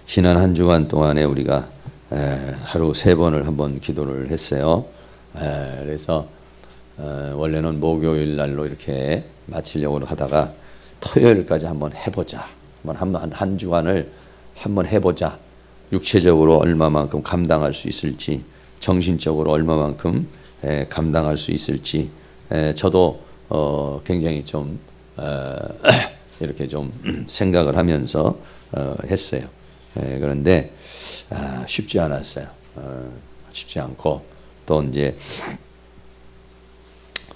지난 한 주간 동안에 우리가 하루 3번을 한번 기도를 했어요. 그래서 원래는 목요일 날로 이렇게 마치려고 하다가 토요일까지 한번 해보자. 한 주간을 한번 해보자. 육체적으로 얼마만큼 감당할 수 있을지, 정신적으로 얼마만큼 감당할 수 있을지, 저도 굉장히 좀 이렇게 좀 생각을 하면서 했어요. 그런데 쉽지 않았어요. 쉽지 않고 또 이제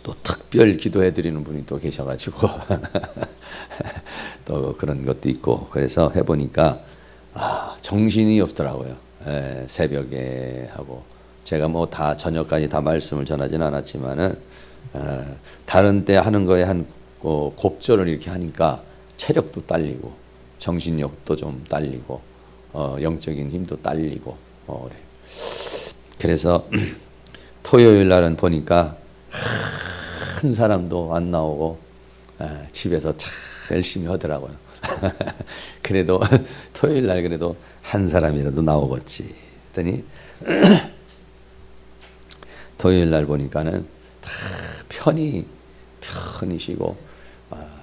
또 특별 기도해 드리는 분이 또 계셔가지고 또 그런 것도 있고 그래서 해보니까 정신이 없더라고요. 새벽에 하고 제가 뭐 다 저녁까지 다 말씀을 전하진 않았지만은 다른 때 하는 거에 한 곱절을 이렇게 하니까 체력도 딸리고 정신력도 좀 딸리고 영적인 힘도 딸리고 그래. 그래서 토요일 날은 보니까 한 사람도 안 나오고 집에서 참 열심히 하더라고요. 그래도 토요일 날 그래도 한 사람이라도 나오겠지 했더니 토요일 날 보니까는 다 편히 쉬고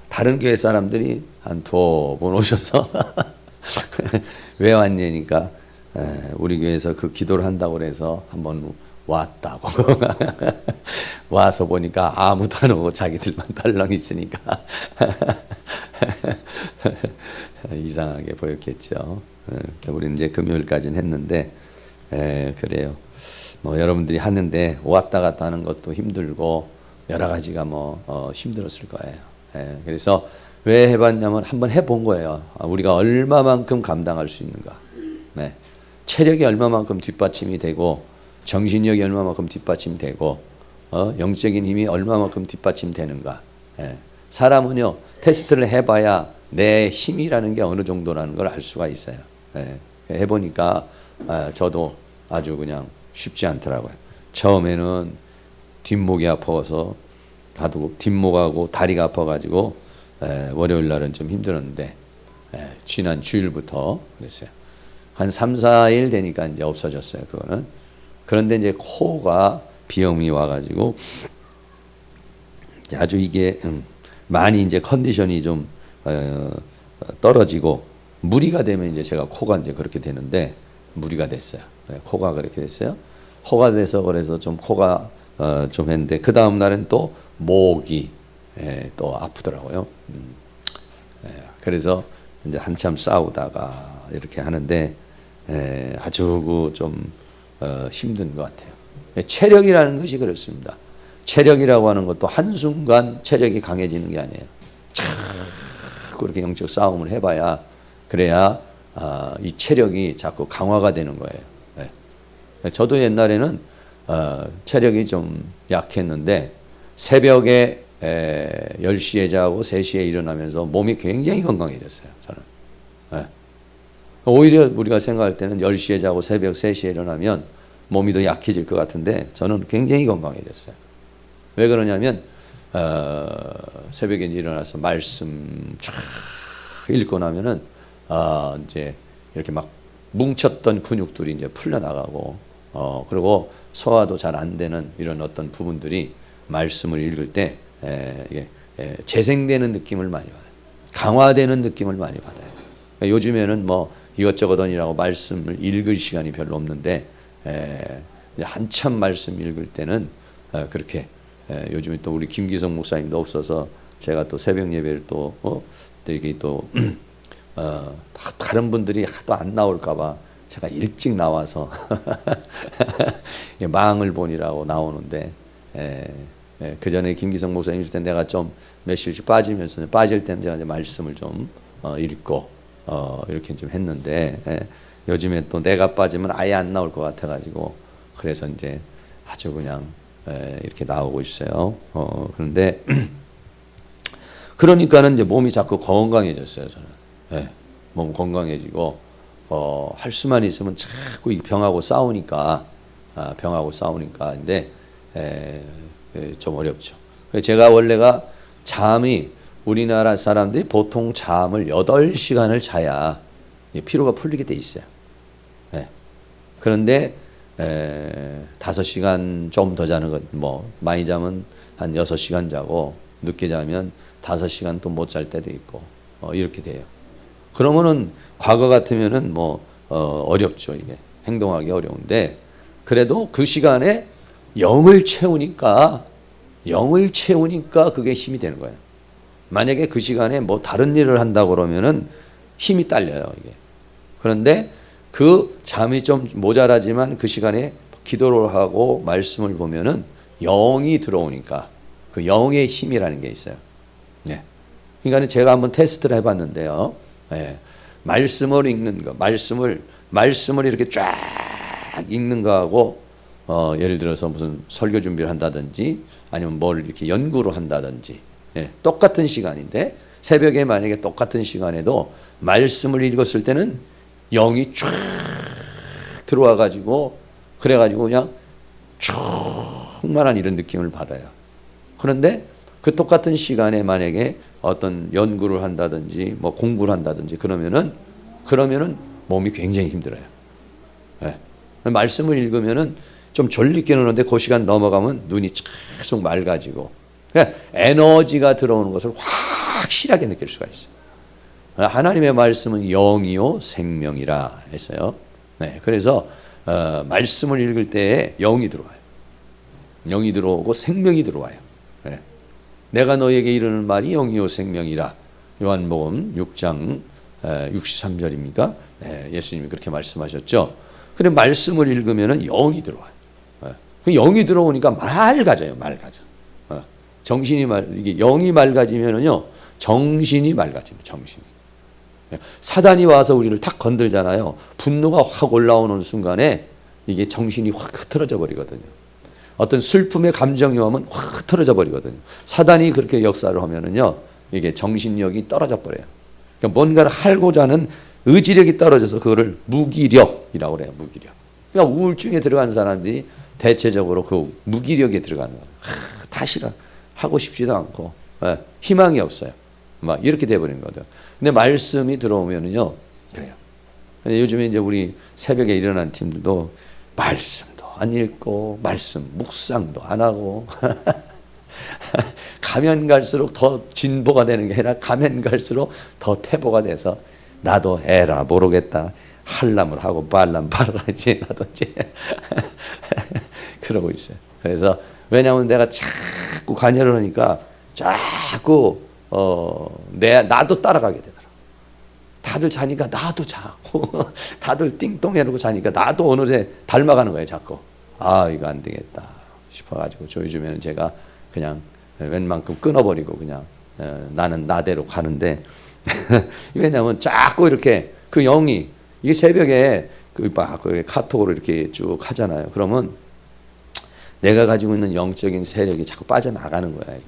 다른 교회 사람들이 한 2번 오셔서 왜 왔냐니까 우리 교회에서 그 기도를 한다고 그래서 한번 왔다고 와서 보니까 아무도 안 오고 자기들만 달랑 있으니까 이상하게 보였겠죠. 우리는 이제 금요일까지는 했는데 그래요. 뭐 여러분들이 하는데 왔다 갔다 하는 것도 힘들고 여러 가지가 힘들었을 거예요. 그래서 왜 해봤냐면 한번 해본 거예요. 우리가 얼마만큼 감당할 수 있는가. 체력이 얼마만큼 뒷받침이 되고 정신력이 얼마만큼 뒷받침되고 영적인 힘이 얼마만큼 뒷받침되는가. 사람은요 테스트를 해봐야 내 힘이라는 게 어느 정도라는 걸 알 수가 있어요. 해보니까 저도 아주 그냥 쉽지 않더라고요. 처음에는 뒷목이 아파서 뒷목하고 다리가 아파가지고 월요일 날은 좀 힘들었는데 지난 주일부터 그랬어요. 한 3, 4일 되니까 이제 없어졌어요. 그거는. 그런데 이제 코가 비염이 와가지고 아주 이게 많이 이제 컨디션이 좀 떨어지고 무리가 되면 이제 제가 코가 이제 그렇게 되는데 무리가 됐어요. 코가 그렇게 됐어요. 코가 돼서 그래서 좀 코가 좀 했는데 그 다음 날은 또 목이 또 아프더라고요. 그래서 이제 한참 싸우다가 이렇게 하는데 아주 좀 힘든 것 같아요. 체력이라는 것이 그렇습니다. 체력이라고 하는 것도 한순간 체력이 강해지는 게 아니에요. 자꾸 그렇게 영적 싸움을 해봐야 그래야 이 체력이 자꾸 강화가 되는 거예요. 저도 옛날에는 체력이 좀 약했는데 새벽에 10시에 자고 3시에 일어나면서 몸이 굉장히 건강해졌어요. 저는. 오히려 우리가 생각할 때는 10시에 자고 새벽 3시에 일어나면 몸이 더 약해질 것 같은데 저는 굉장히 건강해졌어요. 왜 그러냐면 새벽에 일어나서 말씀 쫙 읽고 나면은 이제 이렇게 막 뭉쳤던 근육들이 이제 풀려나가고 그리고 소화도 잘 안 되는 이런 어떤 부분들이 말씀을 읽을 때 이게 재생되는 느낌을 많이 받아요. 강화되는 느낌을 많이 받아요. 요즘에는 뭐 이것저것이라고 말씀을 읽을 시간이 별로 없는데 한참 말씀 읽을 때는 그렇게 요즘에 또 우리 김기성 목사님도 없어서 제가 또 새벽 예배를 또 이렇게 또 다른 분들이 하도 안 나올까봐 제가 일찍 나와서 망을 보니라고 나오는데 그 전에 김기성 목사님 있을 때 내가 좀 몇 시씩 빠지면서 빠질 때는 제가 이제 말씀을 좀 읽고 이렇게 좀 했는데 요즘에 또 내가 빠지면 아예 안 나올 것 같아가지고 그래서 이제 아주 그냥 이렇게 나오고 있어요. 그런데 그러니까는 이제 몸이 자꾸 건강해졌어요. 저는 몸 건강해지고 할 수만 있으면 자꾸 병하고 싸우니까 근데 좀 어렵죠. 제가 원래가 잠이 우리나라 사람들이 보통 잠을 8시간을 자야 피로가 풀리게 돼 있어요. 예. 그런데 5시간 좀 더 자는 것, 뭐 많이 자면 한 6시간 자고 늦게 자면 5시간 또 못 잘 때도 있고 이렇게 돼요. 그러면은 과거 같으면은 뭐 어렵죠. 이게 행동하기 어려운데 그래도 그 시간에 영을 채우니까 그게 힘이 되는 거예요. 만약에 그 시간에 뭐 다른 일을 한다고 그러면은 힘이 딸려요, 이게. 그런데 그 잠이 좀 모자라지만 그 시간에 기도를 하고 말씀을 보면은 영이 들어오니까 그 영의 힘이라는 게 있어요. 네. 그러니까 제가 한번 테스트를 해봤는데요. 네. 말씀을 읽는 거, 말씀을 이렇게 쫙 읽는 거하고 예를 들어서 무슨 설교 준비를 한다든지 아니면 뭘 이렇게 연구를 한다든지 똑같은 시간인데 새벽에 만약에 똑같은 시간에도 말씀을 읽었을 때는 영이 쫙 들어와 가지고 그래가지고 그냥 충만한 이런 느낌을 받아요. 그런데 그 똑같은 시간에 만약에 어떤 연구를 한다든지 뭐 공부를 한다든지 그러면은 몸이 굉장히 힘들어요. 네. 말씀을 읽으면은 좀 졸리게 노는데 그 시간 넘어가면 눈이 계속 맑아지고 그러니까 에너지가 들어오는 것을 확실하게 느낄 수가 있어요. 하나님의 말씀은 영이요 생명이라 했어요. 네, 그래서 말씀을 읽을 때에 영이 들어와요. 영이 들어오고 생명이 들어와요. 네. 내가 너에게 이르는 말이 영이요 생명이라. 요한복음 6장 63절입니까? 네, 예수님이 그렇게 말씀하셨죠. 그래 말씀을 읽으면 영이 들어와요. 그 영이 들어오니까 맑아져요. 정신이 이게 영이 맑아지면은요 정신이 맑아집니다. 정신이. 사단이 와서 우리를 탁 건들잖아요. 분노가 확 올라오는 순간에 이게 정신이 확 흐트러져 버리거든요. 어떤 슬픔의 감정이 오면 확 흐트러져 버리거든요. 사단이 그렇게 역사를 하면은요 이게 정신력이 떨어져 버려요. 그러니까 뭔가를 하고자 하는 의지력이 떨어져서 그거를 무기력이라고 그래요. 무기력. 그러니까 우울증에 들어간 사람들이 대체적으로 그 무기력에 들어가는 거예요. 다 싫어. 하고 싶지도 않고 희망이 없어요. 막 이렇게 돼버리는 거죠. 근데 말씀이 들어오면은요 그래요. 근데 요즘에 이제 우리 새벽에 일어난 팀들도 말씀도 안 읽고 묵상도 안 하고 가면 갈수록 더 진보가 되는 게 아니라 가면 갈수록 더 퇴보가 돼서 나도 해라 모르겠다. 할람을 하고 말람 말라지 나든지 그러고 있어요. 그래서 왜냐하면 내가 자꾸 관여를 하니까 자꾸 나도 따라가게 되더라고. 다들 자니까 나도 자고 다들 띵똥해놓고 자니까 나도 어느새 닮아가는 거예요. 자꾸 이거 안 되겠다 싶어가지고 요즘에는 제가 그냥 웬만큼 끊어버리고 그냥 나는 나대로 가는데 왜냐하면 자꾸 이렇게 그 영이 이게 새벽에 그 카톡으로 이렇게 쭉 하잖아요. 그러면 내가 가지고 있는 영적인 세력이 자꾸 빠져나가는 거야. 이게.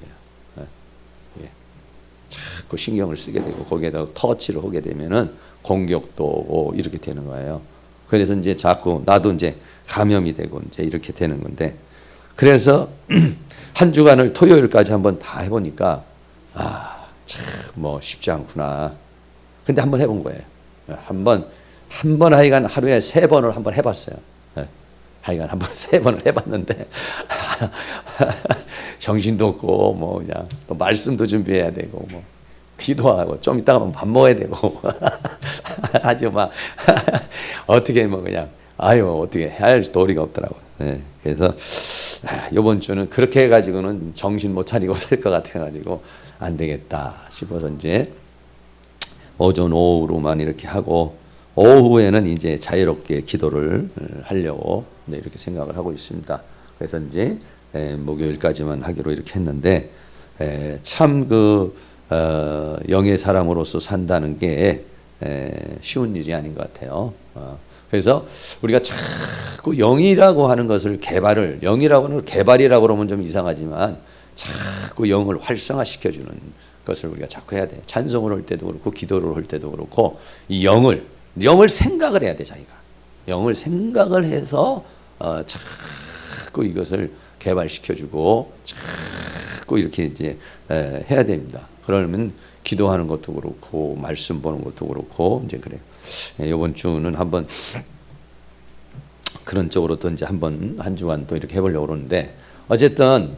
자꾸 신경을 쓰게 되고 거기에다 터치를 하게 되면은 공격도 오고 이렇게 되는 거예요. 그래서 이제 자꾸 나도 이제 감염이 되고 이제 이렇게 되는 건데 그래서 한 주간을 토요일까지 한번 다 해보니까 참 뭐 쉽지 않구나. 근데 한번 해본 거예요. 한번 하여간 하루에 3번을 한번 해봤어요. 하여간 한번 3번을 해봤는데 정신도 없고 뭐 그냥 또 말씀도 준비해야 되고 뭐 기도하고 좀 이따가 밥 먹어야 되고 아주 막 어떻게 뭐 그냥 어떻게 할 도리가 없더라고. 네. 그래서 이번 주는 그렇게 해가지고는 정신 못 차리고 살 것 같아가지고 안 되겠다 싶어서 이제 오전 오후로만 이렇게 하고 오후에는 이제 자유롭게 기도를 하려고 이렇게 생각을 하고 있습니다. 그래서 이제 목요일까지만 하기로 이렇게 했는데 참 영의 사람으로서 산다는 게 쉬운 일이 아닌 것 같아요. 그래서 우리가 자꾸 영이라고 하는 것을 영이라고 하는 걸 개발이라고 그러면 좀 이상하지만 자꾸 영을 활성화시켜주는 것을 우리가 자꾸 해야 돼. 찬송을 할 때도 그렇고 기도를 할 때도 그렇고 이 영을 생각을 해야 돼. 자기가 영을 생각을 해서 자꾸 이것을 개발시켜주고 자꾸 이렇게 이제 해야 됩니다. 그러면 기도하는 것도 그렇고 말씀 보는 것도 그렇고 이제 그래요. 이번 주는 한번 그런 쪽으로 또 이제 한번 한 주간 또 이렇게 해보려고 그러는데 어쨌든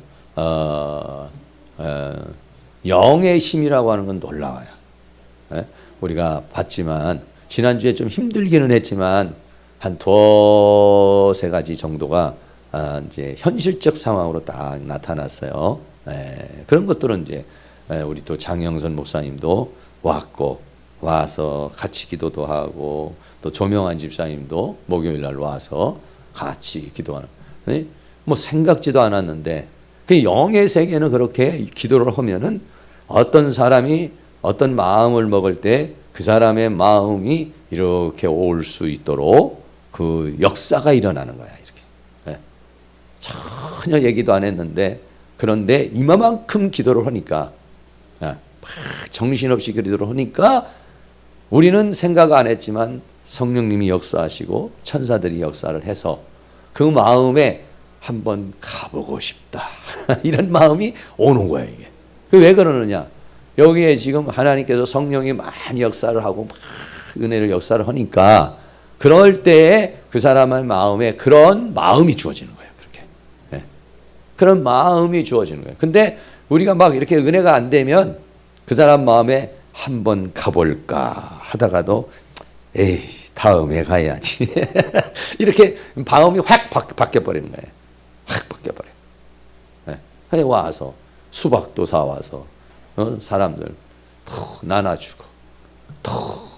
영의 힘이라고 하는 건 놀라워요. 우리가 봤지만 지난주에 좀 힘들기는 했지만 한 두세 가지 정도가 이제 현실적 상황으로 딱 나타났어요. 그런 것들은 이제 우리 또 장영선 목사님도 왔고 와서 같이 기도도 하고 또 조명한 집사님도 목요일 날 와서 같이 기도하는 뭐 생각지도 않았는데 그 영의 세계는 그렇게 기도를 하면은 어떤 사람이 어떤 마음을 먹을 때 그 사람의 마음이 이렇게 올 수 있도록 그 역사가 일어나는 거야. 이렇게 전혀 얘기도 안 했는데 그런데 이만큼 기도를 하니까 막 정신없이 기도를 하니까 우리는 생각 안 했지만 성령님이 역사하시고 천사들이 역사를 해서 그 마음에 한번 가보고 싶다 이런 마음이 오는 거야. 이게 왜 그러느냐, 여기에 지금 하나님께서 성령이 많이 역사를 하고 막 은혜를 역사를 하니까 그럴 때에 그 사람의 마음에 그런 마음이 주어지는 거예요. 그렇게 그런 마음이 주어지는 거예요. 근데 우리가 막 이렇게 은혜가 안 되면 그 사람 마음에 한번 가볼까 하다가도 에이 다음에 가야지 이렇게 마음이 확 바뀌어버리는 거예요. 확 바뀌어버려요. 와서 수박도 사와서 사람들 더 나눠주고 또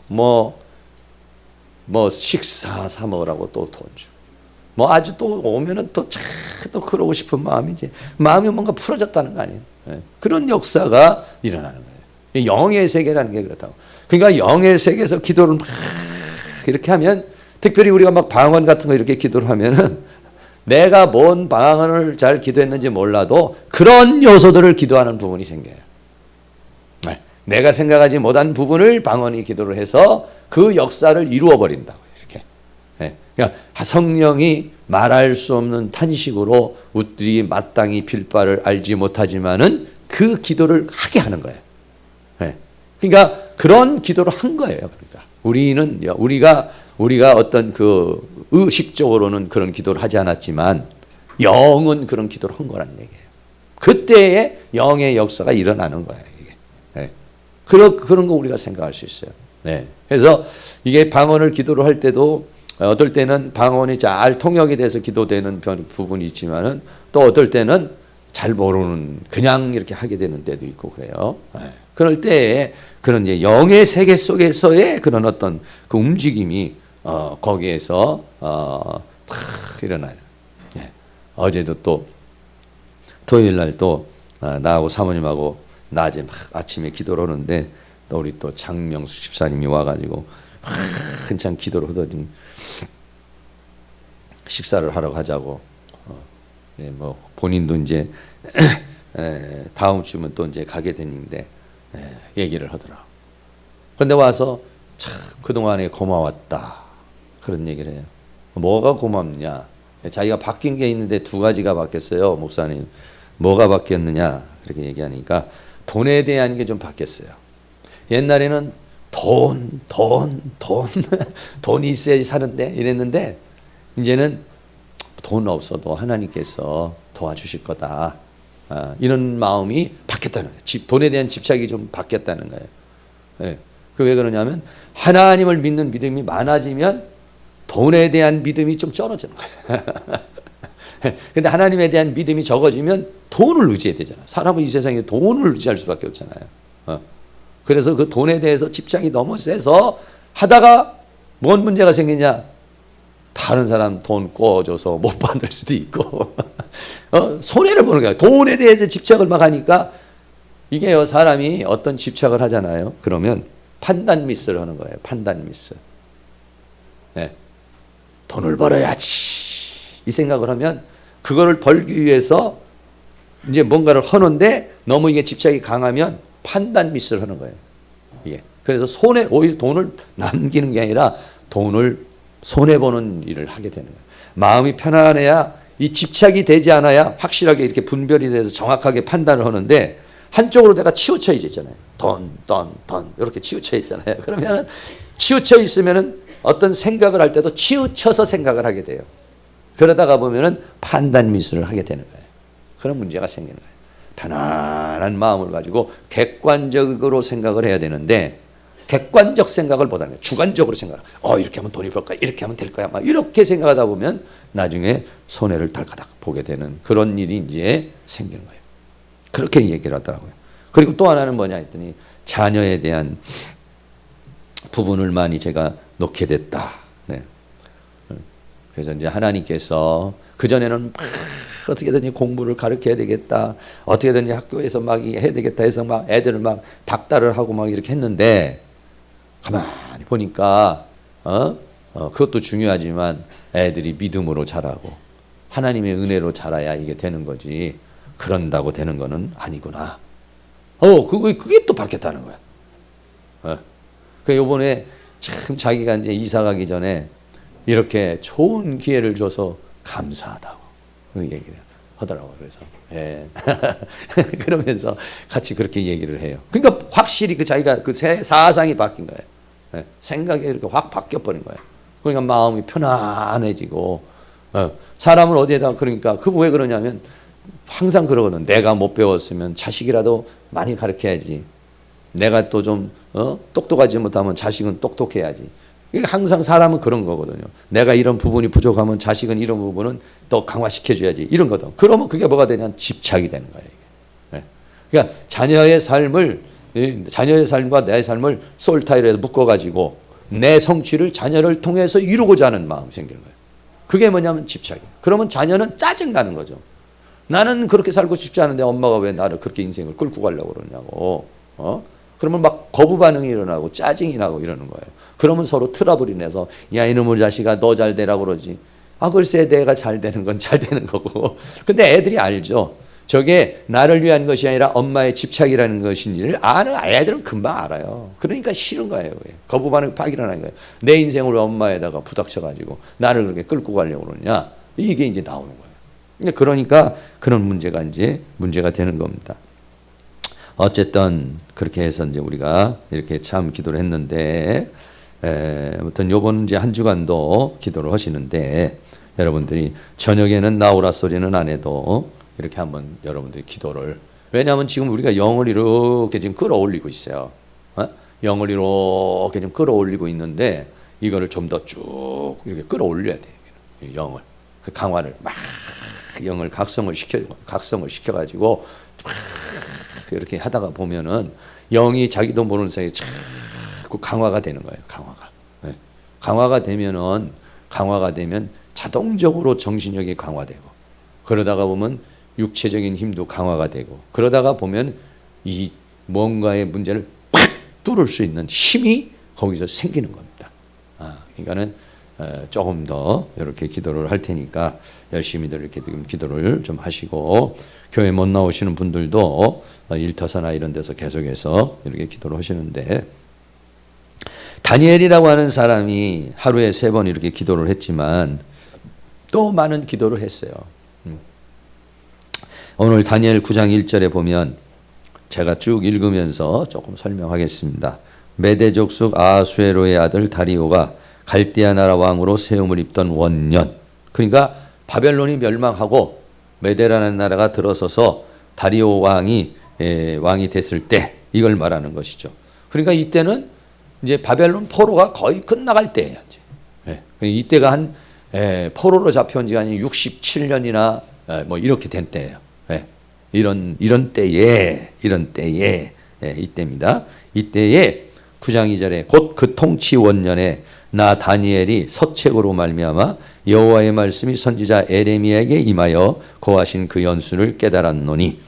뭐 식사 사 먹으라고 또 돈 주고 뭐 아주 또 오면은 또 그러고 싶은 마음이지, 마음이 뭔가 풀어졌다는 거 아니에요. 그런 역사가 일어나는 거예요. 영의 세계라는 게 그렇다고. 그러니까 영의 세계에서 기도를 막 이렇게 하면, 특별히 우리가 막 방언 같은 거 이렇게 기도를 하면은 내가 뭔 방언을 잘 기도했는지 몰라도 그런 요소들을 기도하는 부분이 생겨요. 내가 생각하지 못한 부분을 방언이 기도를 해서 그 역사를 이루어 버린다고 이렇게. 그러니까 성령이 말할 수 없는 탄식으로 우리 마땅히 빌 바를 알지 못하지만은 그 기도를 하게 하는 거예요. 그러니까 그런 기도를 한 거예요. 그러니까 우리가 어떤 그 의식적으로는 그런 기도를 하지 않았지만 영은 그런 기도를 한 거란 얘기예요. 그때에 영의 역사가 일어나는 거예요. 이게. 그런 거 우리가 생각할 수 있어요. 그래서 이게 방언을 기도를 할 때도 어떨 때는 방언이 잘 통역이 돼서 기도되는 부분이 있지만은 또 어떨 때는 잘 모르는 그냥 이렇게 하게 되는 때도 있고 그래요. 그럴 때에 그런 이제 영의 세계 속에서의 그런 어떤 그 움직임이 거기에서 탁 일어나요. 어제도 또 토요일 날 또 나하고 사모님하고 낮에 막 아침에 기도를 하는데 또 우리 또 장명수 집사님이 와가지고 한참 기도를 하더니 식사를 하러 가자고. 뭐 본인도 이제 다음 주면 또 이제 가게 됐는데 얘기를 하더라. 근데 와서 참 그동안에 고마웠다 그런 얘기를 해요. 뭐가 고맙냐? 자기가 바뀐 게 있는데 두 가지가 바뀌었어요. 목사님 뭐가 바뀌었느냐 그렇게 얘기하니까 돈에 대한 게 좀 바뀌었어요. 옛날에는 돈이 있어야지 사는데 이랬는데 이제는 돈 없어도 하나님께서 도와주실 거다. 이런 마음이 바뀌었다는 거예요. 돈에 대한 집착이 좀 바뀌었다는 거예요. 그 왜 그러냐면 하나님을 믿는 믿음이 많아지면 돈에 대한 믿음이 좀 떨어지는 거예요. 근데 하나님에 대한 믿음이 적어지면 돈을 의지해야 되잖아. 사람은 이 세상에 돈을 의지할 수밖에 없잖아요. 그래서 그 돈에 대해서 집착이 너무 세서 하다가 뭔 문제가 생기냐? 다른 사람 돈 꿔줘서 못 받을 수도 있고 손해를 보는 거야. 돈에 대해서 집착을 막 하니까 이게요, 사람이 어떤 집착을 하잖아요. 그러면 판단 미스를 하는 거예요. 판단 미스. 돈을 벌어야지 이 생각을 하면 그거를 벌기 위해서 이제 뭔가를 하는데 너무 이게 집착이 강하면 판단 미스를 하는 거예요. 이게. 그래서 오히려 돈을 남기는 게 아니라 돈을 손해보는 일을 하게 되는 거예요. 마음이 편안해야 이 집착이 되지 않아야 확실하게 이렇게 분별이 돼서 정확하게 판단을 하는데 한쪽으로 내가 치우쳐 있잖아요. 돈 이렇게 치우쳐 있잖아요. 그러면 치우쳐 있으면은 어떤 생각을 할 때도 치우쳐서 생각을 하게 돼요. 그러다가 보면은 판단 미스를 하게 되는 거예요. 그런 문제가 생기는 거예요. 편안한 마음을 가지고 객관적으로 생각을 해야 되는데 객관적 생각을 못하는 거예요. 주관적으로 생각을. 이렇게 하면 돈이 벌까? 이렇게 하면 될 거야. 막 이렇게 생각하다 보면 나중에 손해를 달가닥 보게 되는 그런 일이 이제 생기는 거예요. 그렇게 얘기를 하더라고요. 그리고 또 하나는 뭐냐 했더니 자녀에 대한 부분을 많이 제가 놓게 됐다. 네. 그래서 이제 하나님께서 그전에는 막 어떻게든지 공부를 가르쳐야 되겠다. 어떻게든지 학교에서 막 해야 되겠다 해서 막 애들을 막 닥달을 하고 막 이렇게 했는데 가만히 보니까 그것도 중요하지만 애들이 믿음으로 자라고 하나님의 은혜로 자라야 이게 되는 거지. 그런다고 되는 거는 아니구나. 그게 또 바뀌었다는 거야. 그 요번에 참 자기가 이제 이사 가기 전에 이렇게 좋은 기회를 줘서 감사하다고 그 얘기를 하더라고요. 그래서 그러면서 같이 그렇게 얘기를 해요. 그러니까 확실히 그 자기가 그 사상이 바뀐 거예요. 생각이 이렇게 확 바뀌어 버린 거예요. 그러니까 마음이 편안해지고 사람을 어디에다 그러니까 그 왜 그러냐면 항상 그러거든. 내가 못 배웠으면 자식이라도 많이 가르쳐야지. 내가 또 좀 똑똑하지 못하면 자식은 똑똑해야지. 이게 항상 사람은 그런 거거든요. 내가 이런 부분이 부족하면 자식은 이런 부분은 더 강화시켜줘야지. 이런 거든. 그러면 그게 뭐가 되냐면 집착이 되는 거예요. 이게. 그러니까 자녀의 삶과 내 삶을 솔타일에서 묶어가지고 내 성취를 자녀를 통해서 이루고자 하는 마음이 생기는 거예요. 그게 뭐냐면 집착이에요. 그러면 자녀는 짜증나는 거죠. 나는 그렇게 살고 싶지 않은데 엄마가 왜 나를 그렇게 인생을 끌고 가려고 그러냐고. 그러면 막 거부 반응이 일어나고 짜증이 나고 이러는 거예요. 그러면 서로 트러블이 내서 야 이놈의 자식아 너 잘 되라고 그러지. 글쎄 내가 잘 되는 건 잘 되는 거고. 근데 애들이 알죠. 저게 나를 위한 것이 아니라 엄마의 집착이라는 것인지를 아는 애들은 금방 알아요. 그러니까 싫은 거예요. 거부 반응이 팍 일어나는 거예요. 내 인생을 왜 엄마에다가 부닥쳐가지고 나를 그렇게 끌고 가려고 그러냐. 이게 이제 나오는 거예요. 그러니까 그런 문제가 되는 겁니다. 어쨌든 그렇게 해서 이제 우리가 이렇게 참 기도를 했는데, 아무튼 요번 이제 한 주간도 기도를 하시는데 여러분들이 저녁에는 나오라 소리는 안 해도 이렇게 한번 여러분들이 기도를, 왜냐하면 지금 우리가 영을 이렇게 지금 끌어올리고 있어요. 영을 이렇게 좀 끌어올리고 있는데 이거를 좀 더 쭉 이렇게 끌어올려야 돼요. 영을 그 강화를 막 영을 각성을 시켜가지고 이렇게 하다가 보면은 영이 자기도 모르는 사이에 자꾸 강화가 되는 거예요. 강화가 되면 자동적으로 정신력이 강화되고 그러다가 보면 육체적인 힘도 강화가 되고 그러다가 보면 이 뭔가의 문제를 팍 뚫을 수 있는 힘이 거기서 생기는 겁니다. 그러니까는 조금 더 이렇게 기도를 할 테니까 열심히들 이렇게 기도를 좀 하시고 교회 못 나오시는 분들도 일터사나 이런 데서 계속해서 이렇게 기도를 하시는데 다니엘이라고 하는 사람이 하루에 3번 이렇게 기도를 했지만 또 많은 기도를 했어요. 오늘 다니엘 9장 1절에 보면 제가 쭉 읽으면서 조금 설명하겠습니다. 메대족속 아수에로의 아들 다리오가 갈대아 나라 왕으로 세움을 입던 원년, 그러니까 바벨론이 멸망하고 메대라는 나라가 들어서서 다리오 왕이 됐을 때 이걸 말하는 것이죠. 그러니까 이때는 이제 바벨론 포로가 거의 끝나갈 때예요. 이때가 한 포로로 잡혀온 지간이 67년이나 뭐 이렇게 된 때예요. 이런 때에 이때입니다. 이때에 9장 2절에 곧 그 통치 원년에 나 다니엘이 서책으로 말미암아 여호와의 말씀이 선지자 에레미야에게 임하여 고하신 그 연수를 깨달았노니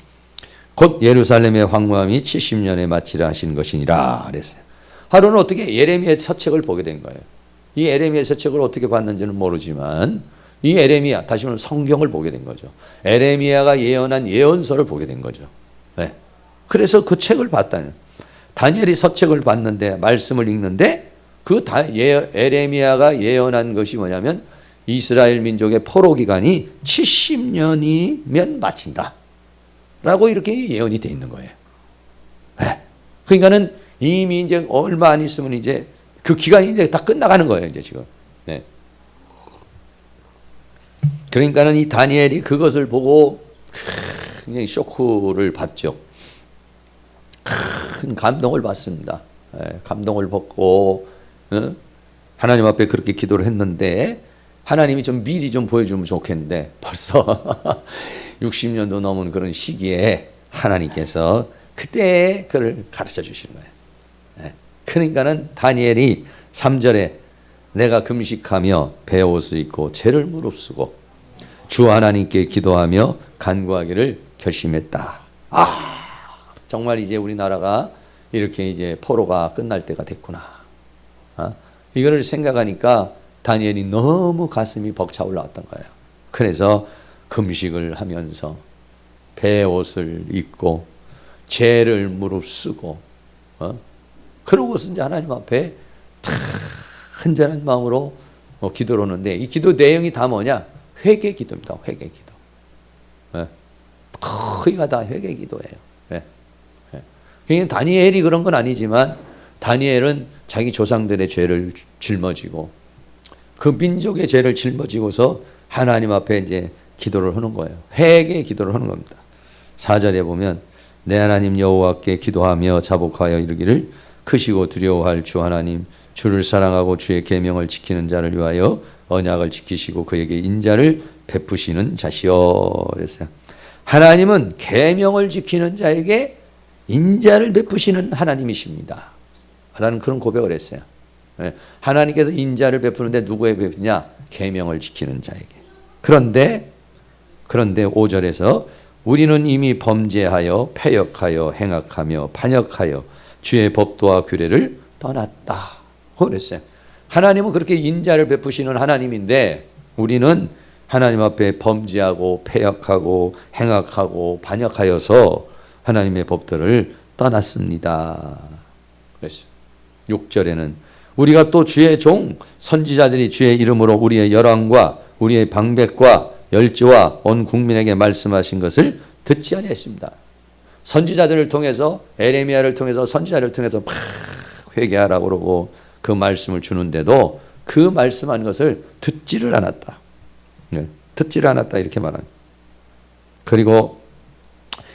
곧 예루살렘의 황무함이 70년에 마치라 하신 것이니라 그랬어요. 하루는 어떻게 예레미야의 서책을 보게 된 거예요. 이 에레미야의 서책을 어떻게 봤는지는 모르지만 이 에레미야, 다시 말하면 성경을 보게 된 거죠. 에레미야가 예언한 예언서를 보게 된 거죠. 그래서 그 책을 봤다는, 다니엘이 서책을 봤는데 말씀을 읽는데 에레미야가 예언한 것이 뭐냐면 이스라엘 민족의 포로 기간이 70년이면 마친다 라고 이렇게 예언이 돼 있는 거예요. 예. 그러니까는 이미 이제 얼마 안 있으면 이제 그 기간이 이제 다 끝나가는 거예요, 이제 지금. 네. 그러니까는 이 다니엘이 그것을 보고 굉장히 쇼크를 받죠. 큰 감동을 받습니다. 예, 감동을 받고 하나님 앞에 그렇게 기도를 했는데 하나님이 좀 미리 좀 보여주면 좋겠는데 벌써 60년도 넘은 그런 시기에 하나님께서 그때 그를 가르쳐 주시는 거예요. 예, 그러니까는 다니엘이 3절에 내가 금식하며 베옷을 입고 죄를 무릅쓰고 주 하나님께 기도하며 간구하기를 결심했다. 정말 이제 우리나라가 이렇게 이제 포로가 끝날 때가 됐구나. 이거를 생각하니까 다니엘이 너무 가슴이 벅차 올라왔던 거예요. 그래서 금식을 하면서 베옷을 입고 죄를 무릅쓰고 그러고서 이제 하나님 앞에 흔전한 마음으로 기도를 하는데 이 기도 내용이 다 뭐냐? 회개 기도입니다. 회개 기도. 거의가 다 회개 기도예요. 그러니까 다니엘이 그런 건 아니지만 다니엘은 자기 조상들의 죄를 짊어지고 그 민족의 죄를 짊어지고서 하나님 앞에 이제 기도를 하는 거예요. 회개 기도를 하는 겁니다. 4절에 보면 내 하나님 여호와께 기도하며 자복하여 이르기를 크시고 두려워할 주 하나님 주를 사랑하고 주의 계명을 지키는 자를 위하여 언약을 지키시고 그에게 인자를 베푸시는 자시여. 그랬어요. 하나님은 계명을 지키는 자에게 인자를 베푸시는 하나님이십니다. 라는 그런 고백을 했어요. 하나님께서 인자를 베푸는데 누구에게 베푸냐? 계명을 지키는 자에게. 그런데 5절에서 우리는 이미 범죄하여 패역하여 행악하며 반역하여 주의 법도와 규례를 떠났다. 그랬어요. 하나님은 그렇게 인자를 베푸시는 하나님인데 우리는 하나님 앞에 범죄하고 패역하고 행악하고 반역하여서 하나님의 법들을 떠났습니다. 그랬어요. 6절에는 우리가 또 주의 종 선지자들이 주의 이름으로 우리의 열왕과 우리의 방백과 열조와 온 국민에게 말씀하신 것을 듣지 아니했습니다. 선지자들을 통해서 에레미야를 통해서 선지자를 통해서 막 회개하라고 그러고 그 말씀을 주는데도 그 말씀한 것을 듣지를 않았다. 네, 듣지를 않았다 이렇게 말합니다. 그리고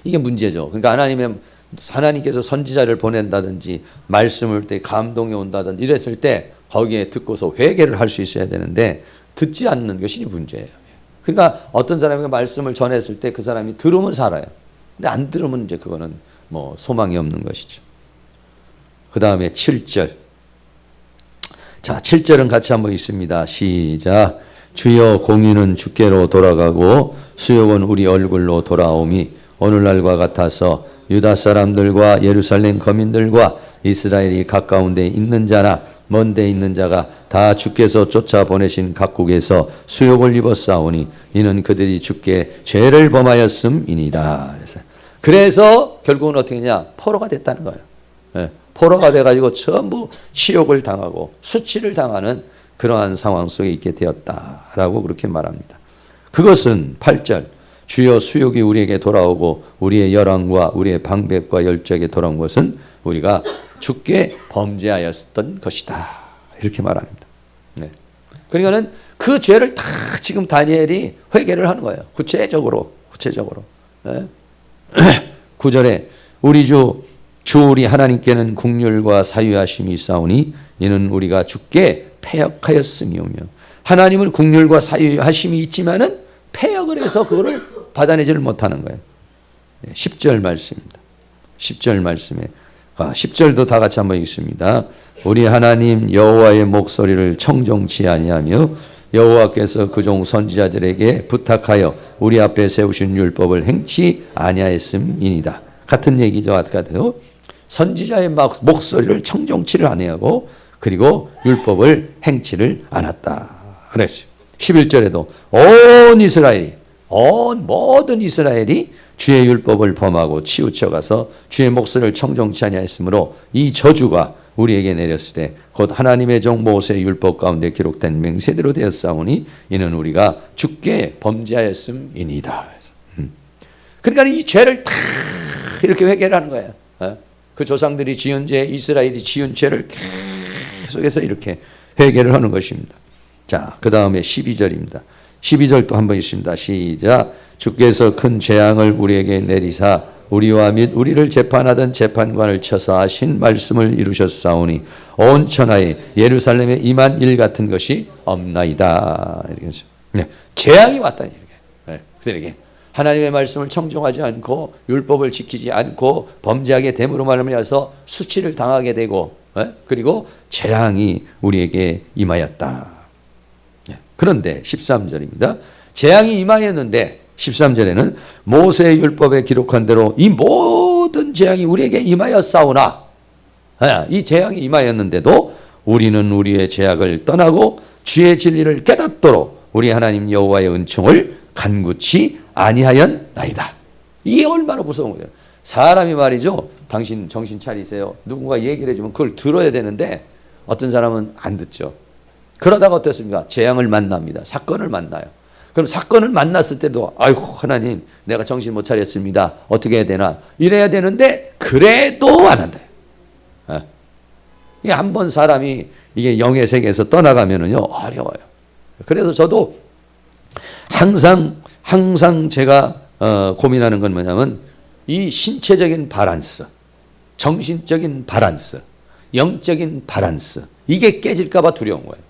이게 문제죠. 그러니까 하나님께서 선지자를 보낸다든지 말씀을 때 감동이 온다든지 이랬을 때 거기에 듣고서 회개를 할 수 있어야 되는데 듣지 않는 것이 문제예요. 그러니까 어떤 사람이 말씀을 전했을 때 그 사람이 들으면 살아요. 근데 안 들으면 이제 그거는 뭐 소망이 없는 것이죠. 그 다음에 7절. 자, 7절은 같이 한번 있습니다. 시작. 주여 공의는 주께로 돌아가고 수욕은 우리 얼굴로 돌아오미 오늘날과 같아서 유다 사람들과 예루살렘 거민들과 이스라엘이 가까운 데 있는 자나 먼 데 있는 자가 다 주께서 쫓아보내신 각국에서 수욕을 입었사오니 이는 그들이 주께 죄를 범하였음이니이다. 그래서 결국은 어떻게 했냐? 포로가 됐다는 거예요. 네. 포로가 돼가지고 전부 치욕을 당하고 수치를 당하는 그러한 상황 속에 있게 되었다라고 그렇게 말합니다. 그것은 8절 주여 수욕이 우리에게 돌아오고 우리의 열왕과 우리의 방백과 열조에게 돌아온 것은 우리가 주께 범죄하였던 것이다. 이렇게 말합니다. 네. 그러니까는 그 죄를 다 지금 다니엘이 회개를 하는 거예요. 구체적으로. 네. 9절에 우리 주 우리 하나님께는 국률과 사유하심이 있사오니 이는 우리가 주께 패역하였음이오며 하나님은 국률과 사유하심이 있지만은 패역을 해서 그거를 받아내지를 못하는 거예요. 10절 말씀입니다. 10절 말씀에 10절도 다 같이 한번 읽습니다. 우리 하나님 여호와의 목소리를 청종치 아니하며 여호와께서 그 종 선지자들에게 부탁하여 우리 앞에 세우신 율법을 행치 아니하였음이니이다. 같은 얘기죠. 같아요. 선지자의 목소리를 청종치를 아니하고 그리고 율법을 행치를 않았다. 그랬어요. 11절에도 모든 이스라엘이 주의 율법을 범하고 치우쳐가서 주의 목소리를 청종치 아니하였으므로 이 저주가 우리에게 내렸을 때 곧 하나님의 종 모세의 율법 가운데 기록된 맹세대로 되었사오니 이는 우리가 주께 범죄하였음이니이다. 그러니까 이 죄를 다 이렇게 회개를 하는 거예요. 그 조상들이 지은 죄, 이스라엘이 지은 죄를 계속해서 이렇게 회개를 하는 것입니다. 자, 그 다음에 12절입니다. 12절 또 한 번 있습니다. 시작. 주께서 큰 재앙을 우리에게 내리사 우리와 및 우리를 재판하던 재판관을 쳐서 하신 말씀을 이루셨사오니 온 천하에 예루살렘에 임한 일 같은 것이 없나이다. 이렇게 했어요. 네, 재앙이 왔다니 이렇게. 네, 그들에게 하나님의 말씀을 청종하지 않고 율법을 지키지 않고 범죄하게 됨으로 말미암아서 수치를 당하게 되고 그리고 재앙이 우리에게 임하였다. 그런데 13절입니다. 재앙이 임하였는데 13절에는 모세의 율법에 기록한 대로 이 모든 재앙이 우리에게 임하였사오나 이 재앙이 임하였는데도 우리는 우리의 죄악을 떠나고 주의 진리를 깨닫도록 우리 하나님 여호와의 은총을 간구치 아니하였나이다. 이게 얼마나 무서운 거예요. 사람이 말이죠. 당신 정신 차리세요. 누군가 얘기를 해주면 그걸 들어야 되는데 어떤 사람은 안 듣죠. 그러다가 어떻습니까? 재앙을 만납니다. 사건을 만나요. 그럼 사건을 만났을 때도 아이고 하나님 내가 정신 못 차렸습니다. 어떻게 해야 되나? 이래야 되는데 그래도 안 한다. 이게 한 번 사람이 이게 영의 세계에서 떠나가면은요 어려워요. 그래서 저도 항상 제가 고민하는 건 뭐냐면 이 신체적인 밸런스, 정신적인 밸런스, 영적인 밸런스 이게 깨질까 봐 두려운 거예요.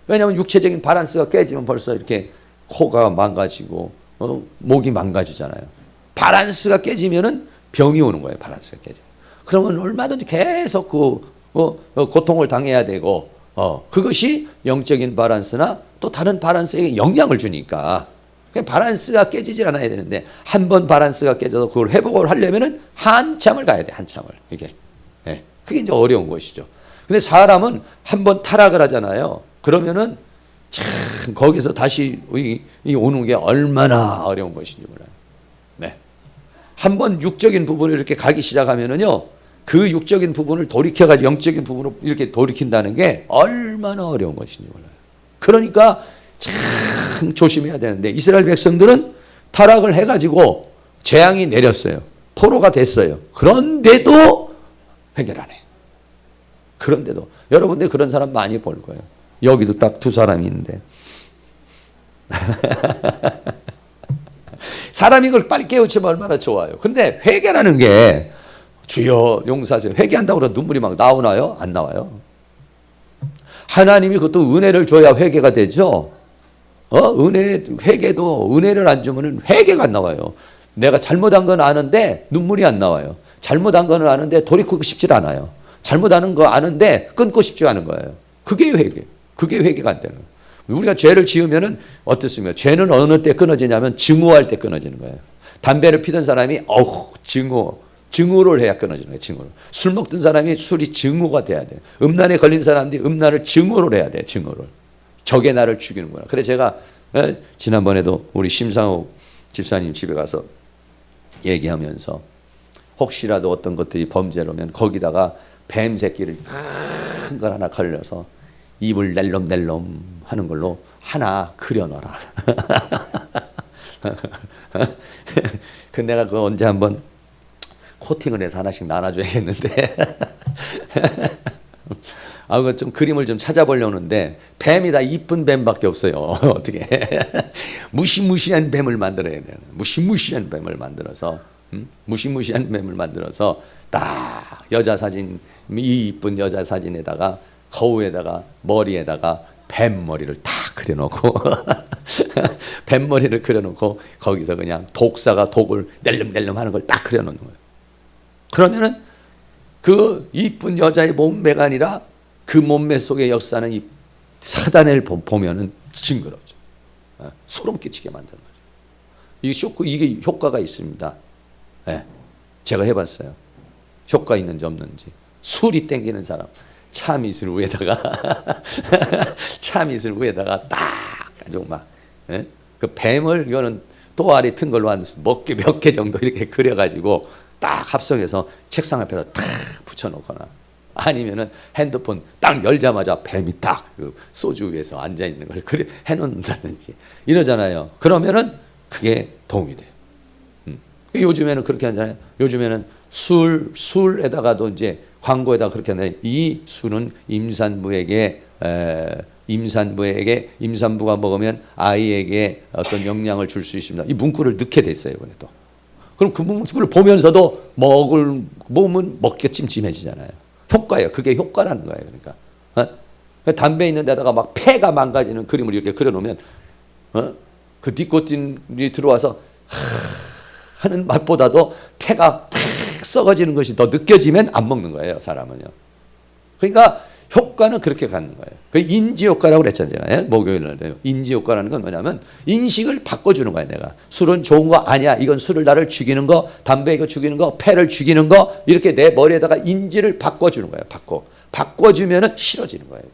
왜냐하면 육체적인 밸런스가 깨지면 벌써 이렇게 코가 망가지고 목이 망가지잖아요. 밸런스가 깨지면은 병이 오는 거예요. 밸런스가 깨지면. 그러면 얼마든지 계속 고통을 당해야 되고 그것이 영적인 밸런스나 또 다른 밸런스에게 영향을 주니까 밸런스가 깨지질 않아야 되는데 한 번 밸런스가 깨져서 그걸 회복을 하려면은 한참을 가야 돼. 한참을 이게 그게 이제 어려운 것이죠. 근데 사람은 한 번 타락을 하잖아요. 그러면은 참 거기서 다시 오는 게 얼마나 어려운 것인지 몰라요. 네. 한 번 육적인 부분을 이렇게 가기 시작하면은요, 그 육적인 부분을 돌이켜가지고 영적인 부분으로 이렇게 돌이킨다는 게 얼마나 어려운 것인지 몰라요. 그러니까 참 조심해야 되는데 이스라엘 백성들은 타락을 해가지고 재앙이 내렸어요. 포로가 됐어요. 그런데도 해결 안 해. 그런데도 여러분들 그런 사람 많이 볼 거예요. 여기도 딱 두 사람이 있는데 사람이 이걸 빨리 깨우치면 얼마나 좋아요. 근데 회개라는 게 주여 용서하세요. 회개한다고 해서 눈물이 막 나오나요? 안 나와요. 하나님이 그것도 은혜를 줘야 회개가 되죠. 회개도 은혜를 안 주면 회개가 안 나와요. 내가 잘못한 건 아는데 눈물이 안 나와요. 잘못한 건 아는데 돌이키고 싶지 않아요. 잘못하는 거 아는데 끊고 싶지 않은 거예요. 그게 회개. 그게 회개가 안 되는 거예요. 우리가 죄를 지으면은 어떻습니까? 죄는 어느 때 끊어지냐면 증오할 때 끊어지는 거예요. 담배를 피던 사람이 증오를 해야 끊어지는 거예요. 증오를. 술 먹던 사람이 술이 증오가 돼야 돼요. 음란에 걸린 사람들이 음란을 증오를 해야 돼요. 증오를. 적의 나를 죽이는구나. 그래 제가 지난번에도 우리 심상욱 집사님 집에 가서 얘기하면서 혹시라도 어떤 것들이 범죄로면 거기다가 뱀 새끼를 큰 걸 하나 걸려서 입을 낼름낼름 하는 걸로 하나 그려놔라. 그 내가 그거 언제 한번 코팅을 해서 하나씩 나눠줘야겠는데. 그거 좀 그림을 좀 찾아보려는데 뱀이 다 이쁜 뱀밖에 없어요. 어떻게 무시무시한 뱀을 만들어야 돼요. 무시무시한 뱀을 만들어서 무시무시한 뱀을 만들어서 딱 여자 사진 이 이쁜 여자 사진에다가 거울에다가 머리에다가 뱀머리를 딱 그려놓고 뱀머리를 그려놓고 거기서 그냥 독사가 독을 낼름낼름 하는 걸 딱 그려놓는 거예요. 그러면은 그 이쁜 여자의 몸매가 아니라 그 몸매 속에 역사는 이 사단을 보면은 징그럽죠. 소름 끼치게 만드는 거죠. 이게 효과가 있습니다. 제가 해봤어요. 효과 있는지 없는지. 술이 땡기는 사람. 차밋을 위에다가 딱 아주 막 그 뱀을 이거는 또아리 튼 걸로 한 몇 개 정도 이렇게 그려가지고 딱 합성해서 책상 앞에다 탁 붙여놓거나 아니면은 핸드폰 딱 열자마자 뱀이 딱 그 소주 위에서 앉아 있는 걸 그래 해놓는다든지 이러잖아요. 그러면은 그게 도움이 돼요. 요즘에는 그렇게 하잖아요. 요즘에는 술에다가도 이제 광고에다 그렇게 하네. 이 술은 임산부가 먹으면 아이에게 어떤 영향을 줄 수 있습니다. 이 문구를 넣게 됐어요, 이번에도. 그럼 그 문구를 보면서도 먹으면 먹기가 찜찜해지잖아요. 효과예요. 그게 효과라는 거예요. 그러니까. 담배 있는 데다가 막 폐가 망가지는 그림을 이렇게 그려놓으면, 그 니코틴이 들어와서 하는 맛보다도 폐가 팍 썩어지는 것이 더 느껴지면 안 먹는 거예요, 사람은요. 그러니까 효과는 그렇게 갖는 거예요. 그 인지 효과라고 그랬잖아요. 목요일날에요. 인지 효과라는 건 뭐냐면 인식을 바꿔주는 거예요. 내가 술은 좋은 거 아니야. 이건 술을 나를 죽이는 거, 담배 이거 죽이는 거, 폐를 죽이는 거, 이렇게 내 머리에다가 인지를 바꿔주는 거예요. 바꿔주면은 싫어지는 거예요.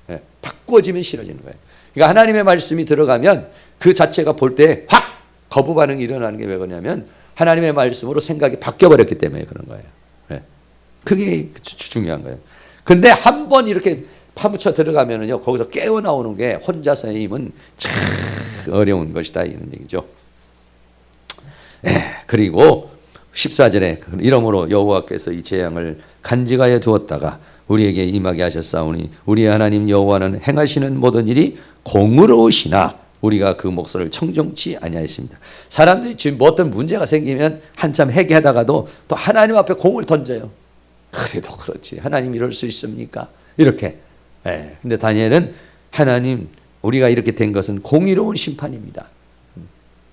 네. 바꿔지면 싫어지는 거예요. 그러니까 하나님의 말씀이 들어가면 그 자체가 볼 때 확 거부 반응이 일어나는 게 왜 그러냐면 하나님의 말씀으로 생각이 바뀌어버렸기 때문에 그런 거예요. 네. 그게 중요한 거예요. 근데 한 번 이렇게 파묻혀 들어가면은요, 거기서 깨어나오는 게 혼자서의 힘은 참 어려운 것이다, 이런 얘기죠. 그리고 14절에 이러므로 여호와께서 이 재앙을 간직하여 두었다가 우리에게 임하게 하셨사오니 우리의 하나님 여호와는 행하시는 모든 일이 공의로우시나 우리가 그 목소리를 청종치 아니하였습니다. 사람들이 지금 뭐 어떤 문제가 생기면 한참 회개하다가도 또 하나님 앞에 공을 던져요. 그래도 그렇지, 하나님 이럴 수 있습니까? 이렇게. 근데 다니엘은 하나님, 우리가 이렇게 된 것은 공의로운 심판입니다.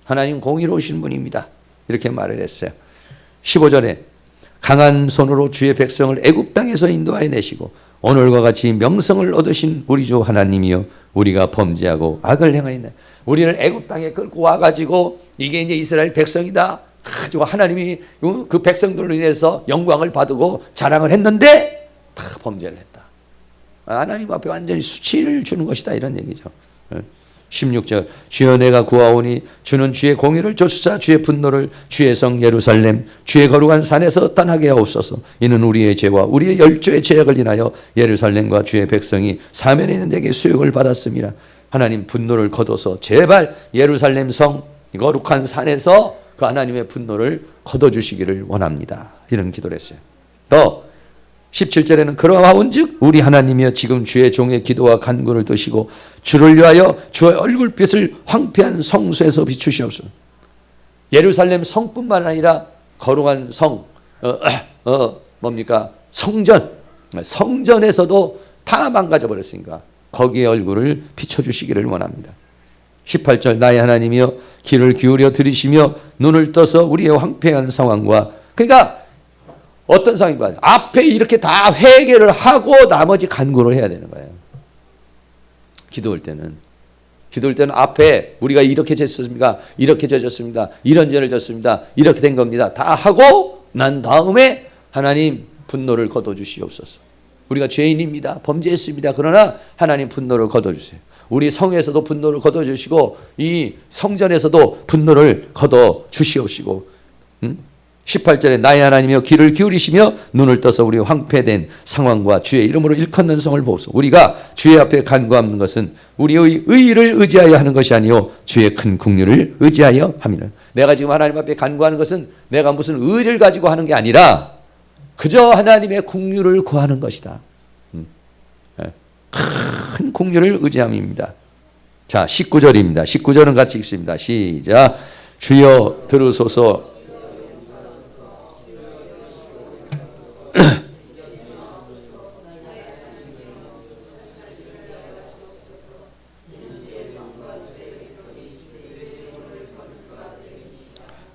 하나님 공의로우신 분입니다. 이렇게 말을 했어요. 15절에 강한 손으로 주의 백성을 애굽 땅에서 인도하여 내시고 오늘과 같이 명성을 얻으신 우리 주 하나님이여 우리가 범죄하고 악을 행하였네. 우리를 애굽 땅에 끌고 와가지고 이게 이제 이스라엘 백성이다. 가지고 하나님이 그 백성들로 인해서 영광을 받고 자랑을 했는데 다 범죄를 했다. 하나님 앞에 완전히 수치를 주는 것이다, 이런 얘기죠. 16절 주여 내가 구하오니 주는 주의 공의를 쫓으사 주의 분노를 주의 성 예루살렘 주의 거룩한 산에서 떠나게 하옵소서. 이는 우리의 죄와 우리의 열조의 죄악을 인하여 예루살렘과 주의 백성이 사면에 있는 데게 수욕을 받았습니다. 하나님 분노를 거둬서 제발 예루살렘 성 거룩한 산에서 그 하나님의 분노를 거둬주시기를 원합니다. 이런 기도를 했어요. 또 17절에는 그러하온즉 우리 하나님이여 지금 주의 종의 기도와 간구를 드시고 주를 위하여 주의 얼굴빛을 황폐한 성소에서 비추시옵소서. 예루살렘 성뿐만 아니라 거룩한 성, 뭡니까? 성전에서도 다 망가져 버렸으니까 거기에 얼굴을 비춰주시기를 원합니다. 18절 나의 하나님이여 귀를 기울여 들으시며 눈을 떠서 우리의 황폐한 상황과, 그러니까 어떤 상황인가, 앞에 이렇게 다 회개를 하고 나머지 간구를 해야 되는 거예요. 기도할 때는 앞에 우리가 이렇게 졌습니다, 이렇게 졌습니다, 이런 죄를 졌습니다, 이렇게 된 겁니다, 다 하고 난 다음에 하나님 분노를 거둬주시옵소서. 우리가 죄인입니다, 범죄했습니다. 그러나 하나님 분노를 거둬주세요. 우리 성에서도 분노를 거둬주시고 이 성전에서도 분노를 거둬주시옵시고, 18절에 나의 하나님이여 귀를 기울이시며 눈을 떠서 우리 황폐된 상황과 주의 이름으로 일컫는 성을 보소서. 우리가 주의 앞에 간구하는 것은 우리의 의의를 의지하여 하는 것이 아니요 주의 큰 긍휼을 의지하여 함이라. 내가 지금 하나님 앞에 간구하는 것은 내가 무슨 의의를 가지고 하는 게 아니라 그저 하나님의 긍휼을 구하는 것이다. 큰 긍휼을 의지함입니다. 자, 19절입니다. 19절은 같이 읽습니다. 시작. 주여 들으소서.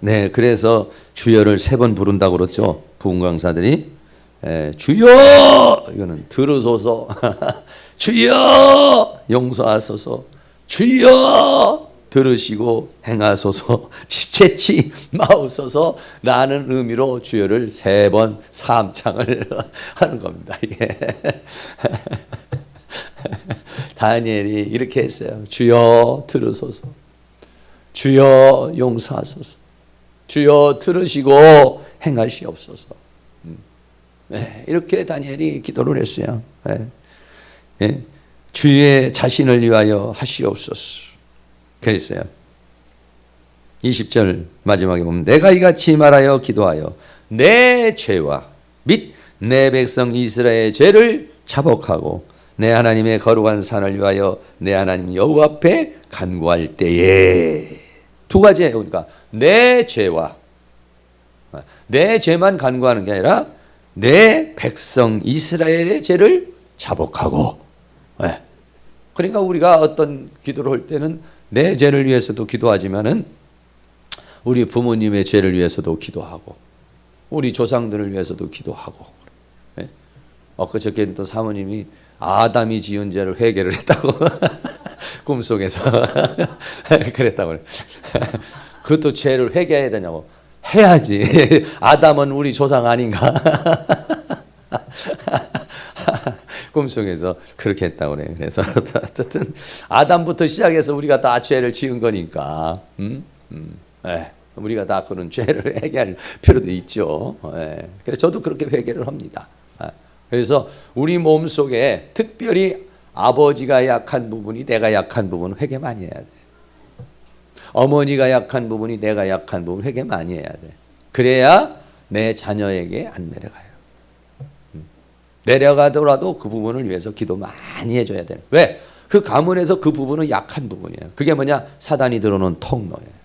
네, 그래서 주여를 3번 부른다고 그랬죠. 부흥강사들이. 주여! 이거는 들으소서. 주여! 용서하소서. 주여! 들으시고 행하소서. 지체치 마옵소서. 라는 의미로 주여를 3번 삼창을 하는 겁니다. 이게. 다니엘이 이렇게 했어요. 주여 들으소서. 주여 용서하소서. 주여 들으시고 행하시옵소서. 네, 이렇게 다니엘이 기도를 했어요. 네. 네. 주의 자신을 위하여 하시옵소서. 그랬어요. 20절 마지막에 보면 내가 이같이 말하여 기도하여 내 죄와 및 내 백성 이스라엘의 죄를 자복하고 내 하나님의 거룩한 산을 위하여 내 하나님 여호와 앞에 간구할 때에 두 가지예요. 그러니까 내 죄와 내 죄만 간구하는 게 아니라 내 백성 이스라엘의 죄를 자복하고 그러니까 우리가 어떤 기도를 할 때는 내 죄를 위해서도 기도하지만은 우리 부모님의 죄를 위해서도 기도하고 우리 조상들을 위해서도 기도하고 엊그저께 또 사모님이 아담이 지은 죄를 회개를 했다고 꿈속에서 그랬다고 그래. 그것도 죄를 회개해야 되냐고. 해야지. 아담은 우리 조상 아닌가? 꿈속에서 그렇게 했다고 그래. 그래서 어쨌든 아담부터 시작해서 우리가 다 죄를 지은 거니까 우리가 다 그런 죄를 회개할 필요도 있죠. 그래서 저도 그렇게 회개를 합니다. 그래서 우리 몸속에 특별히 아버지가 약한 부분이 내가 약한 부분 회개 많이 해야 돼. 어머니가 약한 부분이 내가 약한 부분 회개 많이 해야 돼. 그래야 내 자녀에게 안 내려가요. 내려가더라도 그 부분을 위해서 기도 많이 해줘야 돼. 왜? 그 가문에서 그 부분은 약한 부분이에요. 그게 뭐냐? 사단이 들어오는 통로예요.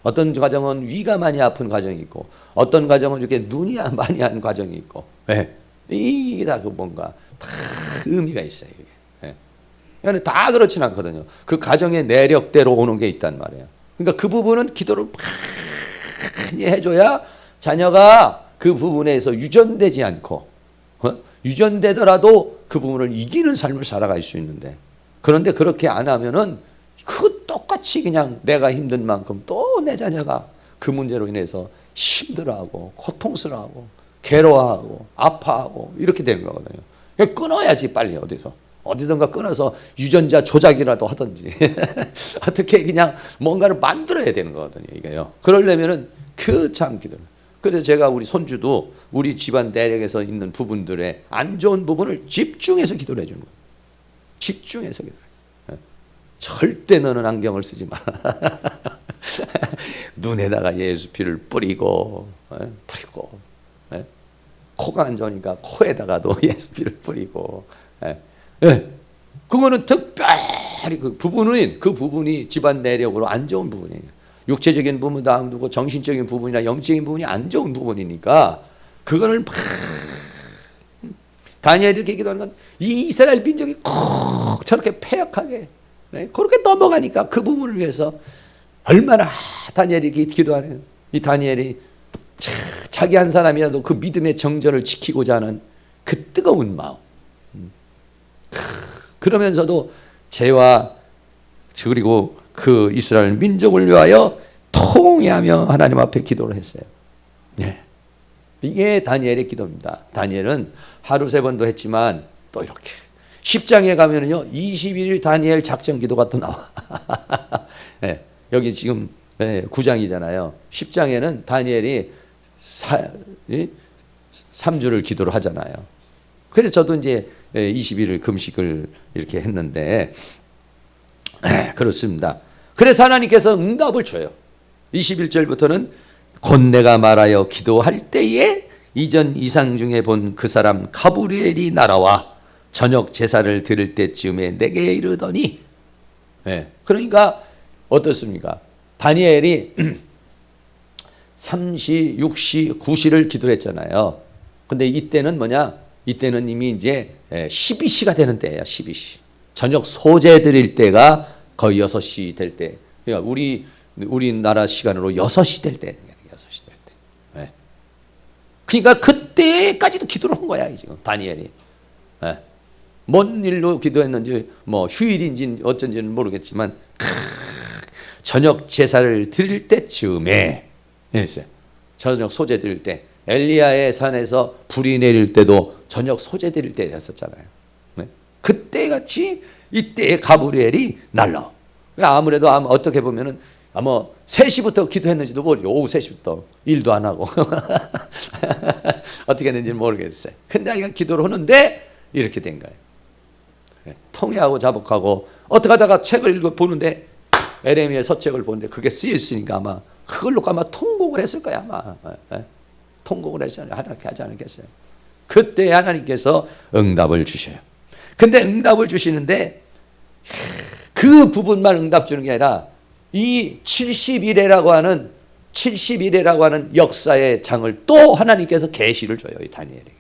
어떤 가정은 위가 많이 아픈 가정이 있고 어떤 가정은 이렇게 눈이 많이 한 가정이 있고 이게 다 그 뭔가 다 의미가 있어요. 이게. 그러니까 다 그렇진 않거든요. 그 가정의 내력대로 오는 게 있단 말이에요. 그러니까 그 부분은 기도를 많이 해줘야 자녀가 그 부분에서 유전되지 않고 유전되더라도 그 부분을 이기는 삶을 살아갈 수 있는데 그런데 그렇게 안 하면은 그 똑같이 그냥 내가 힘든 만큼 또 내 자녀가 그 문제로 인해서 힘들어하고 고통스러워하고 괴로워하고 아파하고 이렇게 되는 거거든요. 끊어야지 빨리 어디선가 끊어서 유전자 조작이라도 하든지 어떻게 그냥 뭔가를 만들어야 되는 거거든요. 이게요. 그러려면은 그 참 기도를. 그래서 제가 우리 손주도 우리 집안 내력에서 있는 부분들의 안 좋은 부분을 집중해서 기도를 해주는 거예요. 집중해서 기도를 해요. 절대 너는 안경을 쓰지 마라. 눈에다가 예수 피를 뿌리고 코가 안 좋으니까 코에다가도 예수 피를 뿌리고 그거는 특별히 그 부분이 집안 내력으로 안 좋은 부분이에요. 육체적인 부분도 안 좋고 정신적인 부분이나 영적인 부분이 안 좋은 부분이니까 그거를 막 다니엘이 이렇게 기도하는 건 이 이스라엘 민족이 꼭 저렇게 패역하게 그렇게 넘어가니까 그 부분을 위해서 얼마나 다니엘이 기도하는 이 다니엘이 자기 한 사람이라도 그 믿음의 정전을 지키고자 하는 그 뜨거운 마음 그러면서도 죄와 그리고 그 이스라엘 민족을 위하여 통회하며 하나님 앞에 기도를 했어요. 이게 다니엘의 기도입니다. 다니엘은 하루 3번도 했지만 또 이렇게 10장에 가면은요 21일 다니엘 작전 기도가 또 나와. 여기 지금 9장이잖아요. 10장에는 다니엘이 3주를 기도를 하잖아요. 그래서 저도 이제 21일 금식을 이렇게 했는데 그렇습니다. 그래서 하나님께서 응답을 줘요. 21절부터는 곧 내가 말하여 기도할 때에 이전 이상 중에 본 그 사람 가브리엘이 날아와 저녁 제사를 드릴 때쯤에 내게 이르더니 그러니까 어떻습니까? 다니엘이 3시, 6시, 9시를 기도했잖아요. 근데 이때는 뭐냐? 이때는 이미 이제 12시가 되는 때예요. 12시. 저녁 소재 드릴 때가 거의 6시 될 때. 그러니까 우리나라 시간으로 6시 될 때. 6시 될 때. 그러니까 그때까지도 기도를 한 거야, 지금 다니엘이. 뭔 일로 기도했는지 뭐 휴일인지 어쩐지는 모르겠지만 저녁 제사를 드릴 때쯤에 했어요. 저녁 소재 드릴 때 엘리야의 산에서 불이 내릴 때도 저녁 소재 드릴 때였었잖아요. 그때 같이 이때에 가브리엘이 날라. 아무래도 어떻게 보면은 아마 3시부터 기도했는지도 모르죠. 오후 3시부터 일도 안 하고 어떻게 했는지는 모르겠어요. 근데 그냥 기도를 하는데 이렇게 된 거예요. 통회하고 자복하고 어떻게 하다가 책을 읽어보는데 에레미야의 서책을 보는데 그게 쓰여있으니까 아마 그걸로 아마 통곡을 했을 거야 아마. 통곡을 하지 않겠어요? 그때 하나님께서 응답을 주셔요. 근데 응답을 주시는데 그 부분만 응답 주는 게 아니라 이 70일이라고 하는 역사의 장을 또 하나님께서 계시를 줘요. 이 다니엘에게.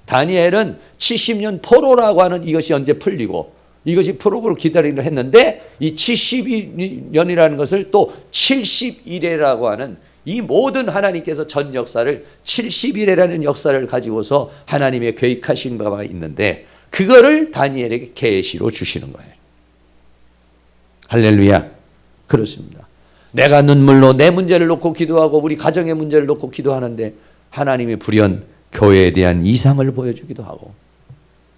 다니엘은 70년 포로라고 하는 이것이 언제 풀리고 이것이 풀어볼 기다리려 했는데 이 70년이라는 것을 또 70일이라고 하는 이 모든 하나님께서 전 역사를 70일이라는 역사를 가지고서 하나님의 계획하신 바가 있는데 그거를 다니엘에게 계시로 주시는 거예요. 할렐루야. 그렇습니다. 내가 눈물로 내 문제를 놓고 기도하고 우리 가정의 문제를 놓고 기도하는데 하나님이 불연 교회에 대한 이상을 보여주기도 하고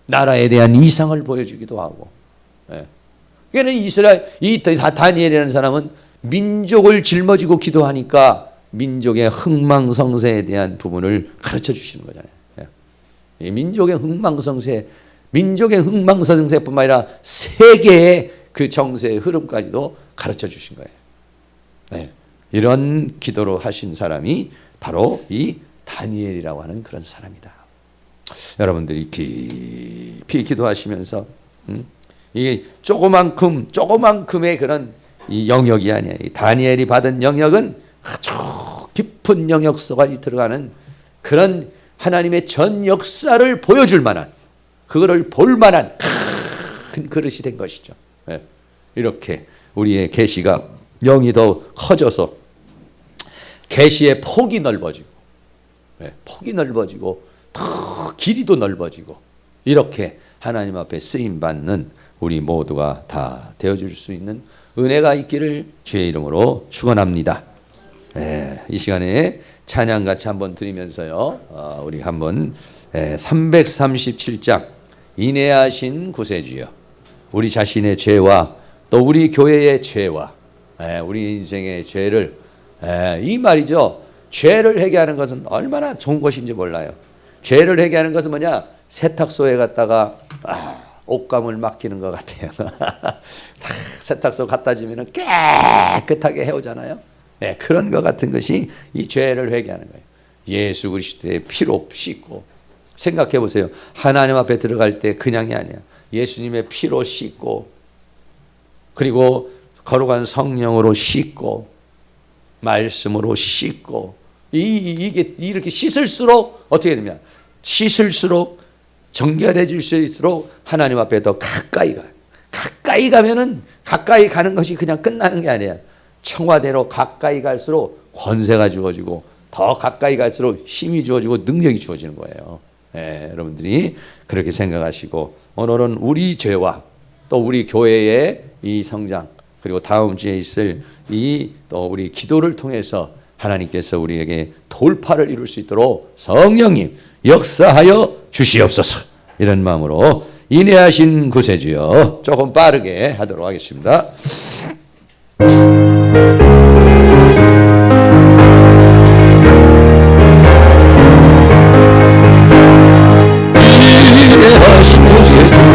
나라에 대한 이상을 보여주기도 하고. 그러니까 이 다니엘이라는 사람은 민족을 짊어지고 기도하니까 민족의 흥망성쇠에 대한 부분을 가르쳐 주시는 거잖아요. 이 민족의 흥망성쇠뿐만 아니라 세계의 그 정세의 흐름까지도 가르쳐 주신 거예요. 이런 기도로 하신 사람이 바로 이 다니엘이라고 하는 그런 사람이다. 여러분들이 깊이 기도하시면서 이게 조그만큼의 그런 이 영역이 아니에요. 이 다니엘이 받은 영역은 아주 깊은 영역 속까지 들어가는 그런 하나님의 전 역사를 보여줄 만한 그거를 볼 만한 큰 그릇이 된 것이죠. 이렇게 우리의 계시가 영이 더 커져서 계시의 폭이 넓어지고 더 길이도 넓어지고 이렇게 하나님 앞에 쓰임받는 우리 모두가 다 되어줄 수 있는 은혜가 있기를 주의 이름으로 축원합니다. 이 시간에 찬양 같이 한번 드리면서요. 우리 한번 337장 인애하신 구세주여 우리 자신의 죄와 또 우리 교회의 죄와 우리 인생의 죄를 이 말이죠. 죄를 회개하는 것은 얼마나 좋은 것인지 몰라요. 죄를 회개하는 것은 뭐냐? 세탁소에 갔다가 옷감을 맡기는 것 같아요. 세탁소 갖다 주면 깨끗하게 해오잖아요. 그런 것 같은 것이 이 죄를 회개하는 거예요. 예수 그리스도의 피로 씻고 생각해 보세요. 하나님 앞에 들어갈 때 그냥이 아니야. 예수님의 피로 씻고 그리고 거룩한 성령으로 씻고 말씀으로 씻고 이게 이렇게 씻을수록 어떻게 되냐? 씻을수록 정결해질 수 있을수록 하나님 앞에 더 가까이 가요. 가까이 가면은 가까이 가는 것이 그냥 끝나는 게 아니야. 청와대로 가까이 갈수록 권세가 주어지고 더 가까이 갈수록 힘이 주어지고 능력이 주어지는 거예요. 여러분들이 그렇게 생각하시고 오늘은 우리 죄와 또 우리 교회의 이 성장 그리고 다음 주에 있을 이 또 우리 기도를 통해서 하나님께서 우리에게 돌파를 이룰 수 있도록 성령님 역사하여 주시옵소서. 이런 마음으로 인애하신 구세주여 조금 빠르게 하도록 하겠습니다. 인애하신 구세주여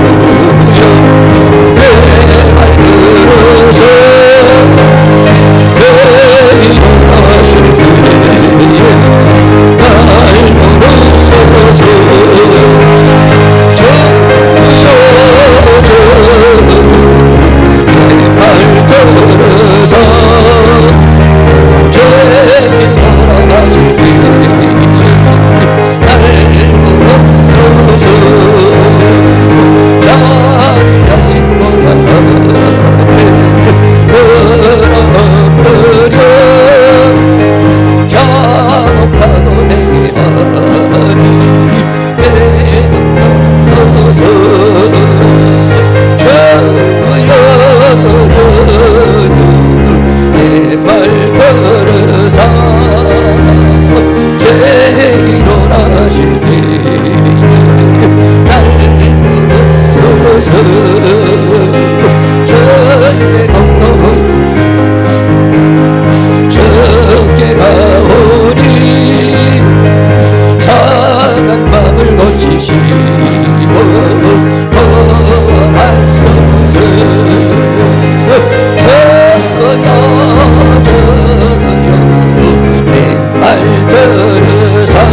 말 들으사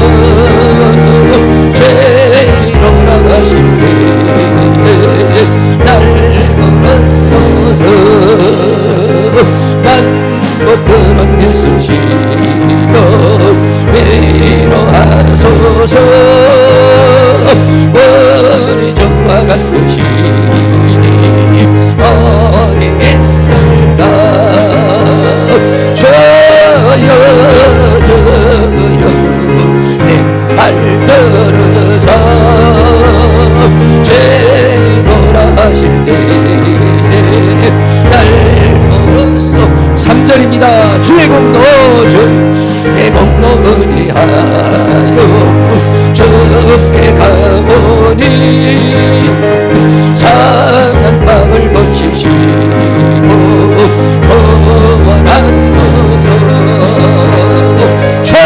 간절입니다. 주의 공로 주의 공로 의지하여 주께 가오니 상한 마음을 고치시고 구원하소서. 주여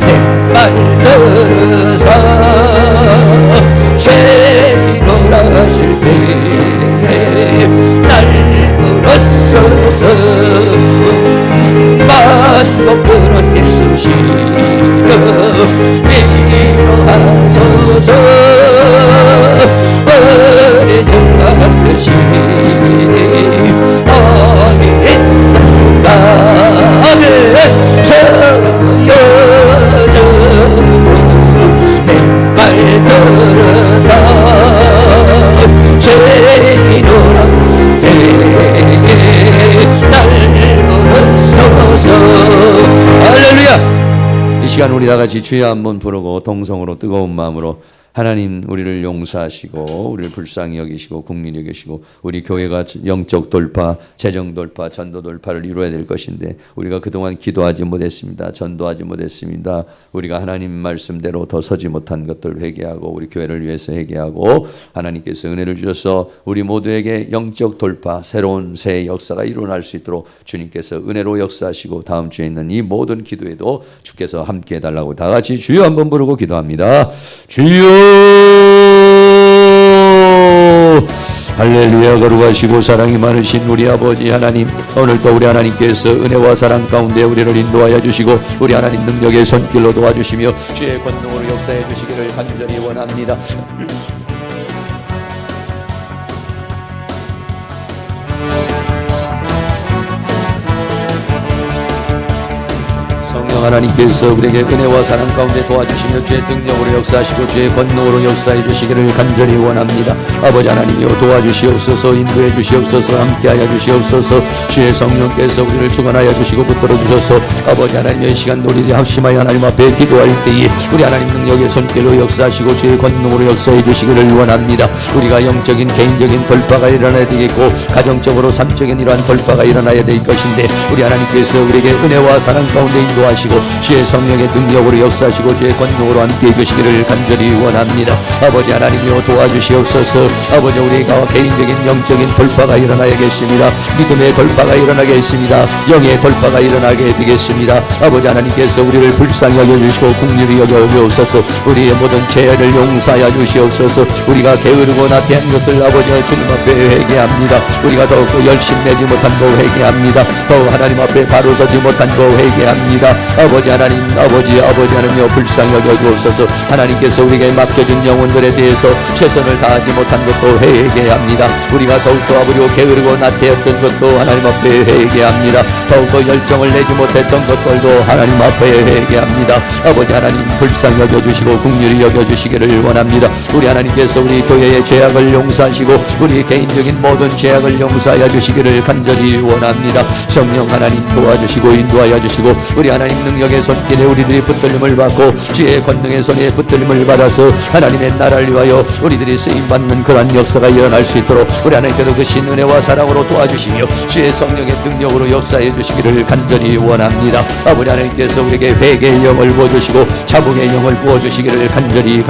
내 말 들으사 죄인으로 하실 때에 날 불었소서. 만복 그런 예수시여 위로하소서. 우리 주 같으시니 어디 있습니까? 저여 내 말 들으사 죄인으로 되게 날 부르소서. 할렐루야. 이 시간 우리 다같이 주여 한번 부르고 동성으로 뜨거운 마음으로 하나님 우리를 용서하시고 우리를 불쌍히 여기시고 긍휼히 여기시고 우리 교회가 영적 돌파, 재정 돌파, 전도 돌파를 이루어야 될 것인데 우리가 그동안 기도하지 못했습니다. 전도하지 못했습니다. 우리가 하나님 말씀대로 더 서지 못한 것들 회개하고 우리 교회를 위해서 회개하고 하나님께서 은혜를 주셔서 우리 모두에게 영적 돌파, 새로운 새 역사가 일어날 수 있도록 주님께서 은혜로 역사하시고 다음 주에 있는 이 모든 기도에도 주께서 함께 해달라고 다 같이 주여 한번 부르고 기도합니다. 주여. 할렐루야. 거룩하시고 사랑이 많으신 우리 아버지 하나님, 오늘도 우리 하나님께서 은혜와 사랑 가운데 우리를 인도하여 주시고 우리 하나님 능력의 손길로 도와주시며 주의 권능으로 역사해 주시기를 간절히 원합니다. 성령 하나님께서 우리에게 은혜와 사랑 가운데 도와주시며 주의 능력으로 역사하시고 주의 권능으로 역사해 주시기를 간절히 원합니다. 아버지 하나님이여 도와주시옵소서. 인도해 주시옵소서. 함께하여 주시옵소서. 주의 성령께서 우리를 주관하여 주시고 붙들어 주셔서 아버지 하나님의 시간 우리들이 합심하여 하나님 앞에 기도할 때에 우리 하나님 능력의 손길로 역사하시고 주의 권능으로 역사해 주시기를 원합니다. 우리가 영적인 개인적인 돌파가 일어나야 되겠고 가정적으로 삶적인 이러한 돌파가 일어나야 될 것인데 우리 하나님께서 우리에게 은혜와 사랑 가운데 인도하시고 주의 성령의 능력으로 역사하시고 주의 권능으로 함께해 주시기를 간절히 원합니다. 아버지 하나님이여 도와주시옵소서. 아버지 우리가 개인적인 영적인 돌파가 일어나야겠습니다. 믿음의 돌파가 일어나겠습니다. 영의 돌파가 일어나게 되겠습니다. 아버지 하나님께서 우리를 불쌍히 여겨주시고 긍휼히 여겨주옵소서. 우리의 모든 죄를 용서하여 주시옵소서. 우리가 게으르고 나태한 것을 아버지 주님 앞에 회개합니다. 우리가 더욱더 열심 내지 못한 거 회개합니다. 더욱 하나님 앞에 바로 서지 못한 거 회개합니다. 아버지 하나님 하나님여 불쌍히 여겨주옵소서. 하나님께서 우리에게 맡겨준 영혼들에 대해서 최선을 다하지 못한 것도 회개합니다. 우리가 더욱더 아버지로 게으르고 나태했던 것도 하나님 앞에 회개합니다. 더욱더 열정을 내지 못했던 것들도 하나님 앞에 회개합니다. 아버지 하나님 불쌍히 여겨주시고 긍휼히 여겨주시기를 원합니다. 우리 하나님께서 우리 교회의 죄악을 용서하시고 우리 개인적인 모든 죄악을 용서하여 주시기를 간절히 원합니다. 성령 하나님 도와주시고 인도하여 주시고 우리 하나님 능력의 손길에 우리들이 붙들림을 받고 주의 권능의 손에 붙들림을 받아서 하나님의 나라를 위하여 우리들이 쓰임받는 그러한 역사가 일어날 수 있도록 우리 하나님께서 그 신은혜와 사랑으로 도와주시며 주의 성령의 능력으로 역사해 주시기를 간절히 원합니다. 아버지 하나님께서 우리에게 회개의 영을 부어주시고 자복의 영을 부어주시기를 간절히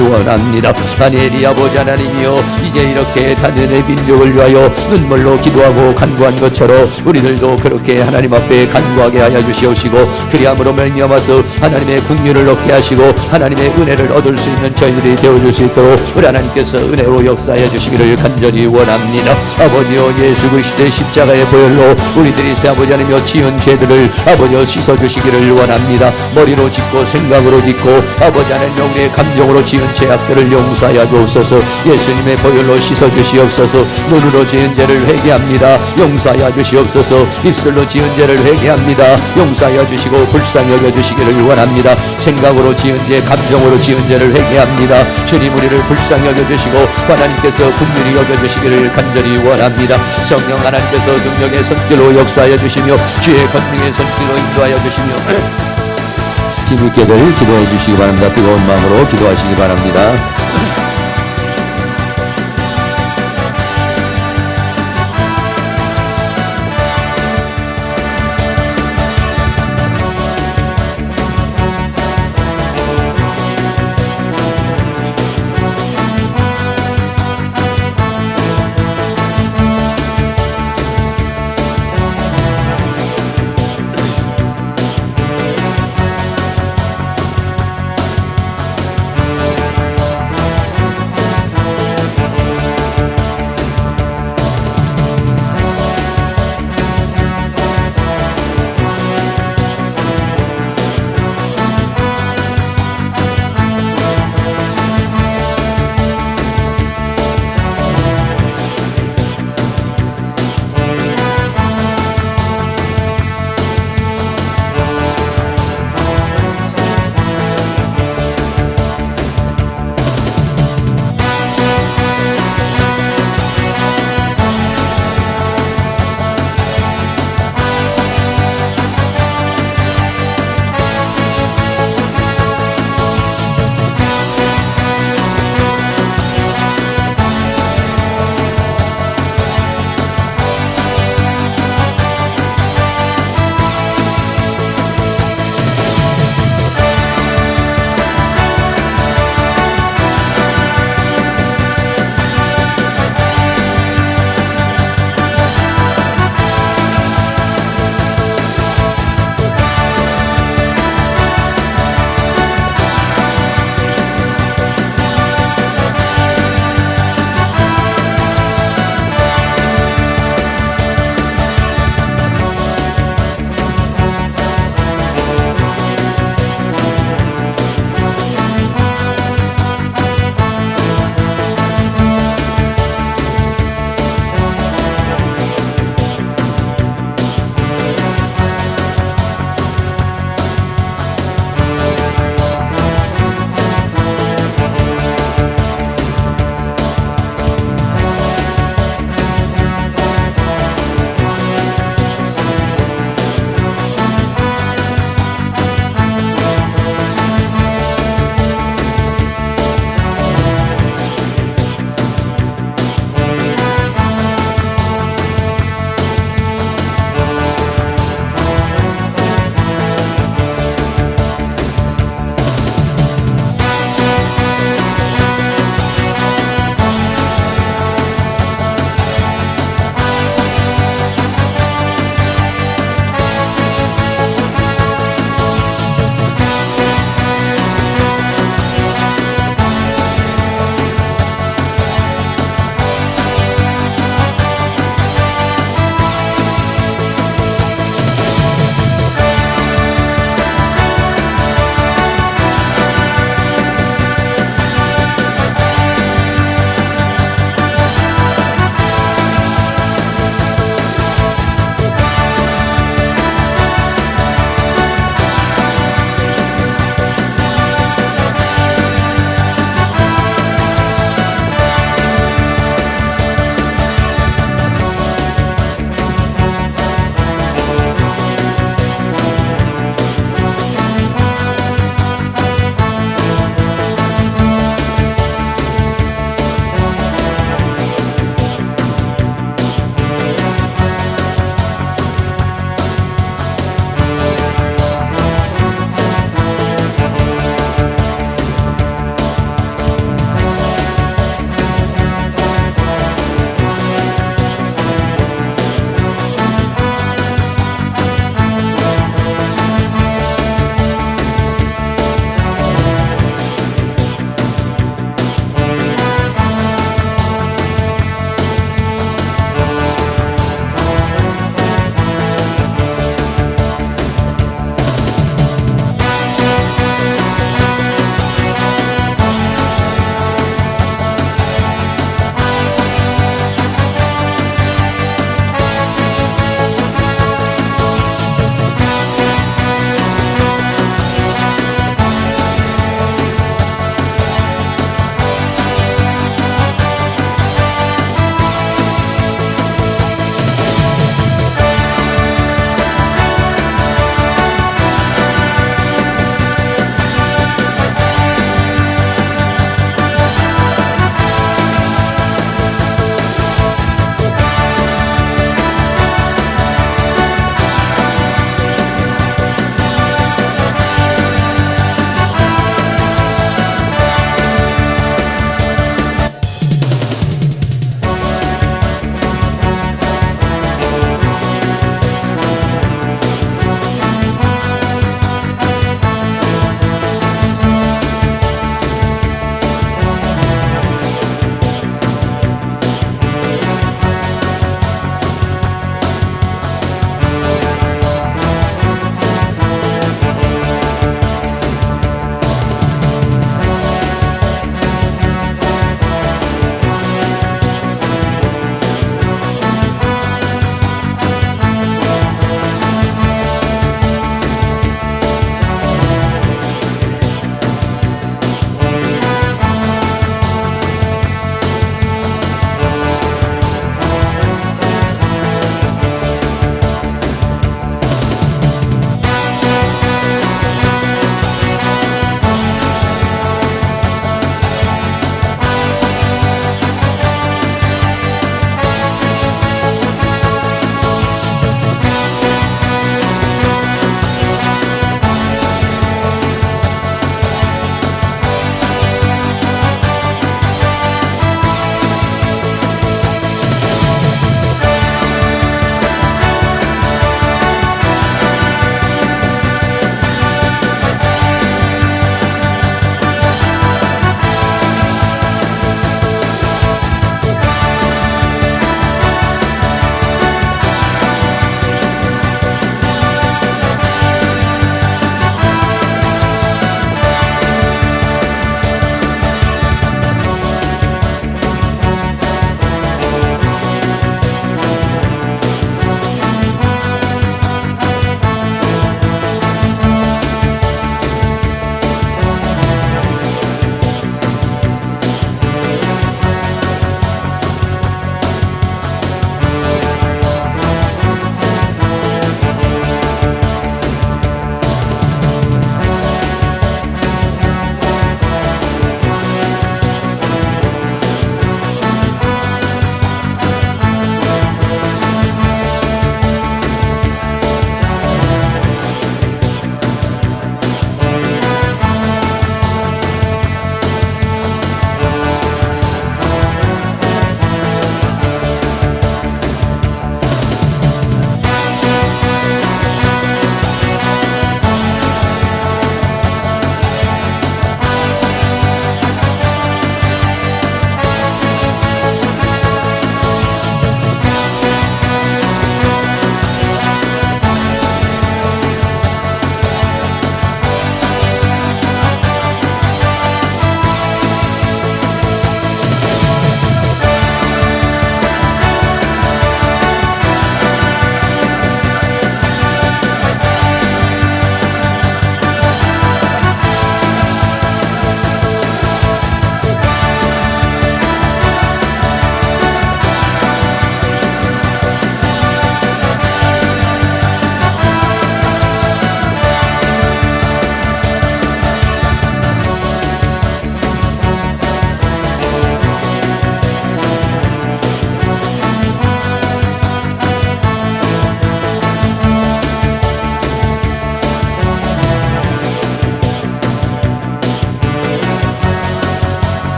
원합니다. 다니엘이 아버지 하나님이여 이제 이렇게 자녀의 민족을 위하여 눈물로 기도하고 간구한 것처럼 우리들도 그렇게 하나님 앞에 간구하게 하여 주시옵시고 그리함으로 말미암아서 하나님의 긍휼을 얻게 하시고 하나님의 은혜를 얻을 수 있는 저희들이 되어줄 수 있도록 우리 하나님께서 은혜로 역사해 주시기를 간절히 원합니다. 아버지여 예수 그리스도의 십자가의 보혈로 우리들이 아버지 하나님여 지은 죄들을 아버지여 씻어주시기를 원합니다. 머리로 짓고 생각으로 짓고 아버지 하나님여 우리의 감정으로 지은 죄악들을 용서하여 주옵소서. 예수님의 보혈로 씻어주시옵소서. 눈으로 지은 죄를 회개합니다. 용서하여 주시옵소서. 입술로 지은 죄를 회개합니다. 용서하여 주시고 불쌍히 여겨주시기를 원합니다. 생각으로 지은 죄, 감정으로 지은 죄를 회개합니다. 주님 우리를 불쌍히 여겨주시고 하나님께서 긍휼히 여겨주시기를 간절히 원합니다. 성령 하나님께서 능력의 손길로 역사하여 주시며 주의 권능의 손길로 인도하여 주시며 힘있게들 기도해 주시기 바랍니다. 뜨거운 마음으로 기도하시기 바랍니다.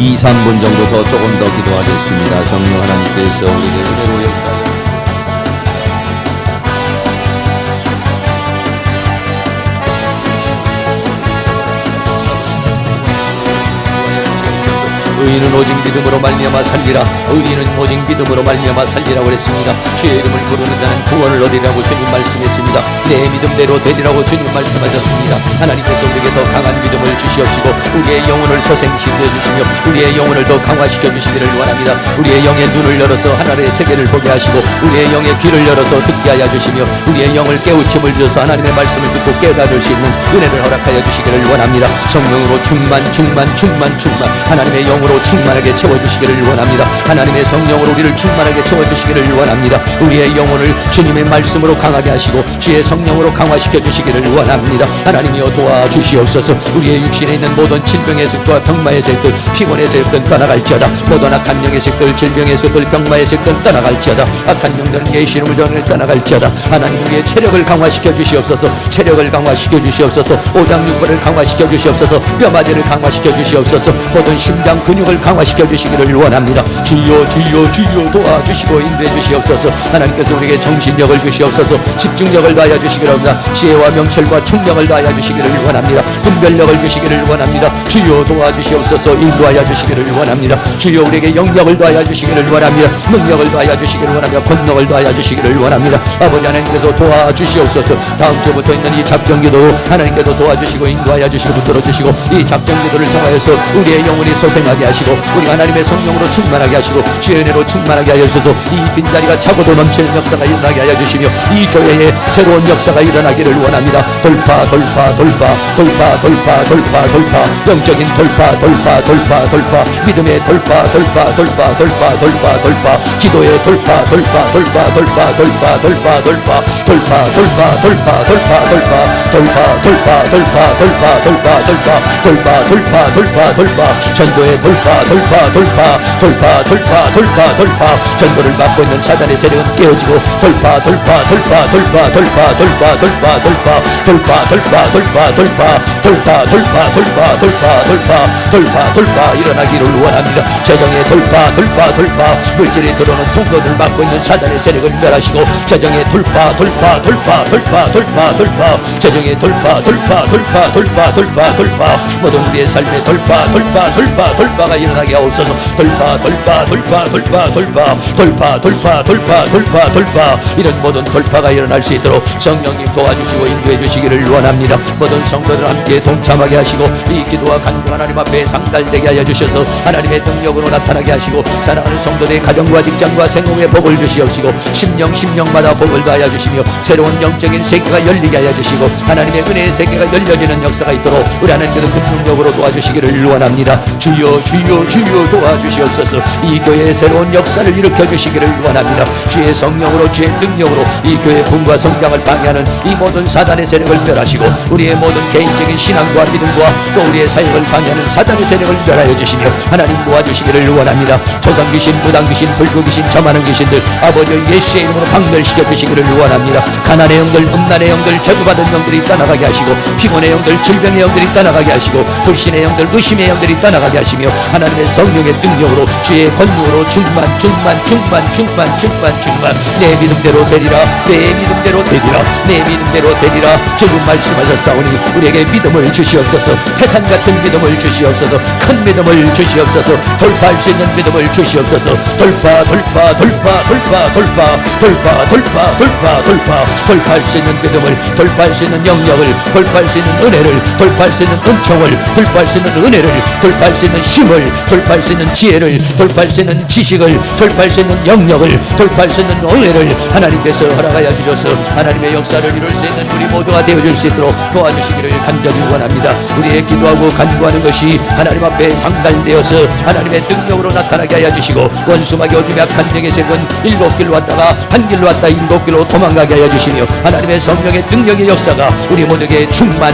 2, 3분 정도 더 조금 더 기도하겠습니다. 성령 하나님께서 우리에게 은혜로 역사하여 의인은 오직 믿음으로 말미암아 살리라. 의인은 오직 믿음으로 말미암아 살리라고 그랬습니다. 주의 이름을 부르는 자는 구원을 얻으리라고 주님 말씀했습니다. 내 믿음대로 되리라고 주님 말씀하셨습니다. 하나님께서 우리에게 더 강한 믿음을 주시옵시고 우리의 영혼을 소생시켜 주시며 우리의 영혼을 더 강화시켜 주시기를 원합니다. 우리의 영의 눈을 열어서 하나님의 세계를 보게 하시고 우리의 영의 귀를 열어서 듣게 하여 주시며 우리의 영을 깨우침을 주셔서 하나님의 말씀을 듣고 깨달을 수 있는 은혜를 허락하여 주시기를 원합니다. 성령으로 충만 하나님의 영으로 충만하게 채워주시기를 원합니다. 하나님의 성령으로 우리를 충만하게 채워주시기를 원합니다. 우리의 영혼을 주님의 말씀으로 강하게 하시고 주의 성령으로 강화시켜 주시기를 원합니다. 하나님이여 도와주시옵소서. 우리의 육신에 있는 모든 질병의 색과 병마의 색들, 피곤의 색들 떠나갈지어다. 모든 악한 영의 색들, 질병의 색들, 병마의 색들 떠나갈지어다. 악한 영들은 예수 이름을 전해 떠나갈지어다. 하나님 우리의 체력을 강화시켜 주시옵소서. 체력을 강화시켜 주시옵소서. 오장육부를 강화시켜 주시옵소서. 뼈마디를 강화시켜 주시옵소서. 모든 심장 근육을 강화시켜 주시기를 원합니다. 주여 도와주시고 인도해 주시옵소서. 하나님께서 우리에게 정신력을 주시옵소서. 집중력을 다하여 주시기를 원합니다. 지혜와 명철과 총명을 다하여 주시기를 원합니다. 분별력을 주시기를 원합니다. 주여 도와주시옵소서. 인도하여 주시기를 원합니다. 주여 우리에게 영력을 다하여 주시기를 원합니다. 능력을 다하여 주시기를 원합니다. 권능을 다하여 주시기를 원합니다. 아버지 하나님께서 도와주시옵소서. 다음 주부터 있는 이 작정기도 하나님께서 도와주시고 인도하여 주시고 붙들어 주시고 이 작정기도를 통하여서 우리의 영혼이 소생하게 하시고 우리 하나님의 성령으로 충만하게 하시고 주의 은혜로 충만하게 하여 주셔서 이 빈자리가 차고도 넘치는 역사가 일어나게 하여 주시며 이 교회에 새로운 역사가 일어나기를 원합니다. 돌파 영적인 돌파 믿음의 돌파 기도의 돌파 전도의 돌파 전도를 막고 있는 사단의 세력은 깨어지고 돌파 일어나기를 원합니다. 재정의 돌파 물질이 들어오는 통로를 막고 있는 사단의 세력을 멸하시고 재정의 돌파 재정의 돌파 모든 우리의 삶의 돌파가 일어나게 하옵소서. 이런 모든 돌파가 일어날 수 있도록 성령님 도와주시고 인도해 주시기를 원합니다. 모든 성도들 함께 동참하게 하시고 이 기도와 간구 하나님 앞에 상달되게 하여 주셔서 하나님의 능력으로 나타나게 하시고 사랑하는 성도들의 가정과 직장과 생업에 복을 주시옵시고 심령마다 복을 다하여 주시며 새로운 영적인 세계가 열리게 하여 주시고 하나님의 은혜의 세계가 열려지는 역사가 있도록 우리 하나님께서 긍정적으로 도와주시기를 원합니다. 주여 도와주시옵소서. 이 교회에 새로운 역사를 일으켜 주시기를 원합니다. 주의 성령으로 주의 능력으로 이 교회의 분과 성장을 방해하는 이 모든 사단의 세력을 멸하시고 우리의 모든 개인적인 신앙과 믿음과 또 우리의 사역을 방해하는 사단의 세력을 멸하여 주시며 하나님 도와주시기를 원합니다. 조상귀신, 무당귀신, 불구귀신, 점하는 귀신들 아버지 예수의 이름으로 박멸시켜 주시기를 원합니다. 가난의 영들, 음란의 영들, 저주받은 영들이 떠나가게 하시고 피곤의 영들, 질병의 영들이 떠나가게 하시고 불신의 영들, 의심의 영들이 떠나가게 하시며 하나님의 성령의 능력으로 주의 권능으로 충만 내 믿음대로 되리라 주님 말씀하셨사오니 우리에게 믿음을 주시옵소서. 태산 같은 믿음을 주시옵소서. 큰 믿음을 주시옵소서. 돌파할 수 있는 믿음을 주시옵소서. 돌파할 수 있는 믿음을, 돌파할 수 있는 영역을, 돌파할 수 있는 은혜를, 돌파할 수 있는 은총을, 돌파할 수 있는 은혜를, 돌파할 수 있는 힘을, 돌파할 수 있는 지혜를, 돌파할 수 있는 지식을, 돌파할 수 있는 영역을, 돌파할 수 있는 은혜를 하나님께서 허락하여 주셔서 하나님의 역사를 이룰 수 있는 우리 모두가 되어줄 수 있도록 도와주시기를 간절히 원합니다. 우리의 기도하고 간구하는 것이 하나님 앞에 상달되어서 하나님의 능력으로 나타나게 하여 주시고 원수마귀 어둠의 악한 영의 세력은 7길로 왔다가 한 길로 왔다 7길로 도망가게 하여 주시며 하나님의 성령의 능력의 역사가 우리 모두에게 충만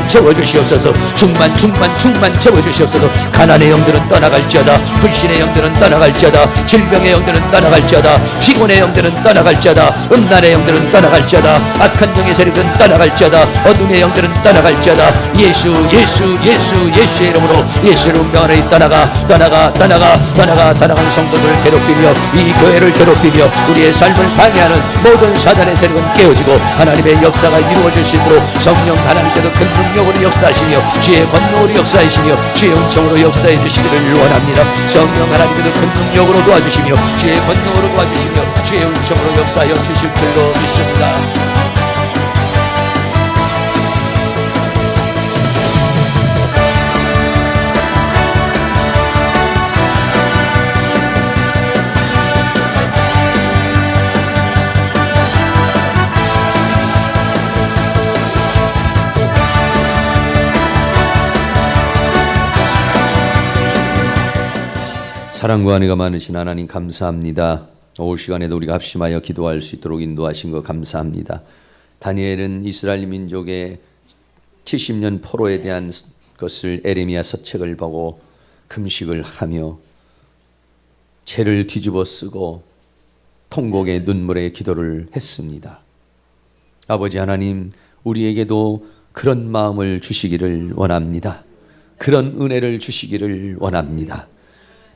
채워주시옵소서. 충만 채워주시옵소서. 가난의 영들은 떠나갈지어다. 불신의 영들은 떠나갈지어다. 질병의 영들은 떠나갈지어다. 피곤의 영들은 떠나갈지어다. 음란의 영들은 떠나갈지어다. 악한 영의 세력은 떠나갈지어다. 어둠의 영들은 떠나갈지어다. 예수의 이름으로 예수를 운명하니 떠나가. 사랑하는 성도들을 괴롭히며 이 교회를 괴롭히며 우리의 삶을 방해하는 모든 사단의 세력은 깨어지고 하나님의 역사가 이루어질 수 있도록 성령 하나님께서 큰 능력으로 역사하시며 주의 권능으로 역사하시며 주의 은총으로 역사해 주시기를 원합니다. 성령 하나님께서 큰 능력으로 도와주시며 주의 권능으로 도와주시며 주의 은총으로 역사하여 주실 줄로 믿습니다. 사랑과 은혜가 많으신 하나님 감사합니다. 오늘 시간에도 우리가 합심하여 기도할 수 있도록 인도하신 것 감사합니다. 다니엘은 이스라엘 민족의 70년 포로에 대한 것을 에레미야 서책을 보고 금식을 하며 채를 뒤집어 쓰고 통곡의 눈물의 기도를 했습니다. 아버지 하나님, 우리에게도 그런 마음을 주시기를 원합니다. 그런 은혜를 주시기를 원합니다.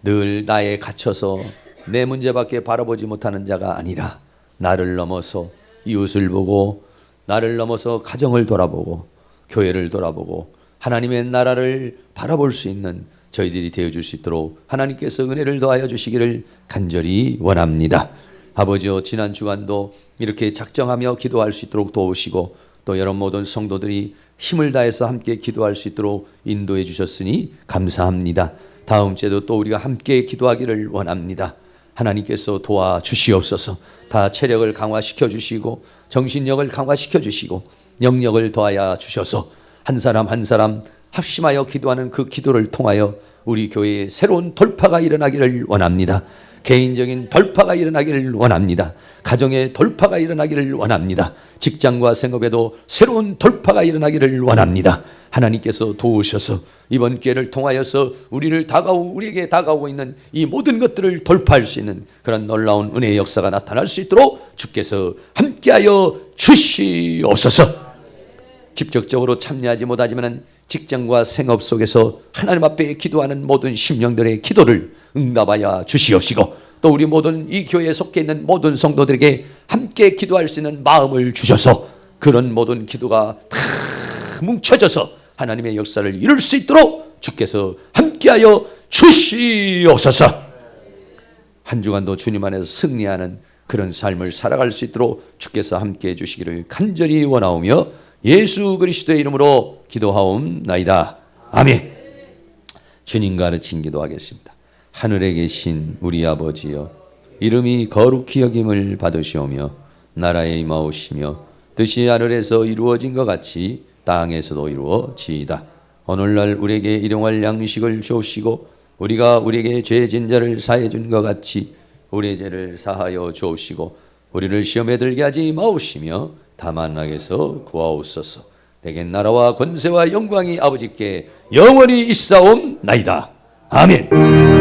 늘 나에 갇혀서 내 문제밖에 바라보지 못하는 자가 아니라 나를 넘어서 이웃을 보고 나를 넘어서 가정을 돌아보고 교회를 돌아보고 하나님의 나라를 바라볼 수 있는 저희들이 되어줄 수 있도록 하나님께서 은혜를 더하여 주시기를 간절히 원합니다. 아버지여, 지난 주간도 이렇게 작정하며 기도할 수 있도록 도우시고 또 여러 모든 성도들이 힘을 다해서 함께 기도할 수 있도록 인도해 주셨으니 감사합니다. 다음 주에도 또 우리가 함께 기도하기를 원합니다. 하나님께서 도와주시옵소서. 다 체력을 강화시켜 주시고 정신력을 강화시켜 주시고 영력을 더하여 주셔서 한 사람 한 사람 합심하여 기도하는 그 기도를 통하여 우리 교회에 새로운 돌파가 일어나기를 원합니다. 개인적인 돌파가 일어나기를 원합니다. 가정의 돌파가 일어나기를 원합니다. 직장과 생업에도 새로운 돌파가 일어나기를 원합니다. 하나님께서 도우셔서 이번 기회를 통하여서 우리에게 다가오고 있는 이 모든 것들을 돌파할 수 있는 그런 놀라운 은혜의 역사가 나타날 수 있도록 주께서 함께하여 주시옵소서. 직접적으로 참여하지 못하지만 직장과 생업 속에서 하나님 앞에 기도하는 모든 심령들의 기도를 응답하여 주시옵시고 또 우리 모든 이 교회에 속해 있는 모든 성도들에게 함께 기도할 수 있는 마음을 주셔서 그런 모든 기도가 다 뭉쳐져서 하나님의 역사를 이룰 수 있도록 주께서 함께하여 주시옵소서. 한 주간도 주님 안에서 승리하는 그런 삶을 살아갈 수 있도록 주께서 함께해 주시기를 간절히 원하오며 예수 그리스도의 이름으로 기도하옵나이다. 아멘. 주님 가르친 기도하겠습니다. 하늘에 계신 우리 아버지여, 이름이 거룩히 여김을 받으시오며 나라에 임하오시며 뜻이 하늘에서 이루어진 것 같이 땅에서도 이루어지이다. 오늘날 우리에게 일용할 양식을 주옵시고 우리가 우리에게 죄진 자를 사해 준 것 같이 우리의 죄를 사하여 주옵시고 우리를 시험에 들게 하지 마옵시며 다만 악에서 구하옵소서. 내게 나라와 권세와 영광이 아버지께 영원히 있사옵나이다. 아멘.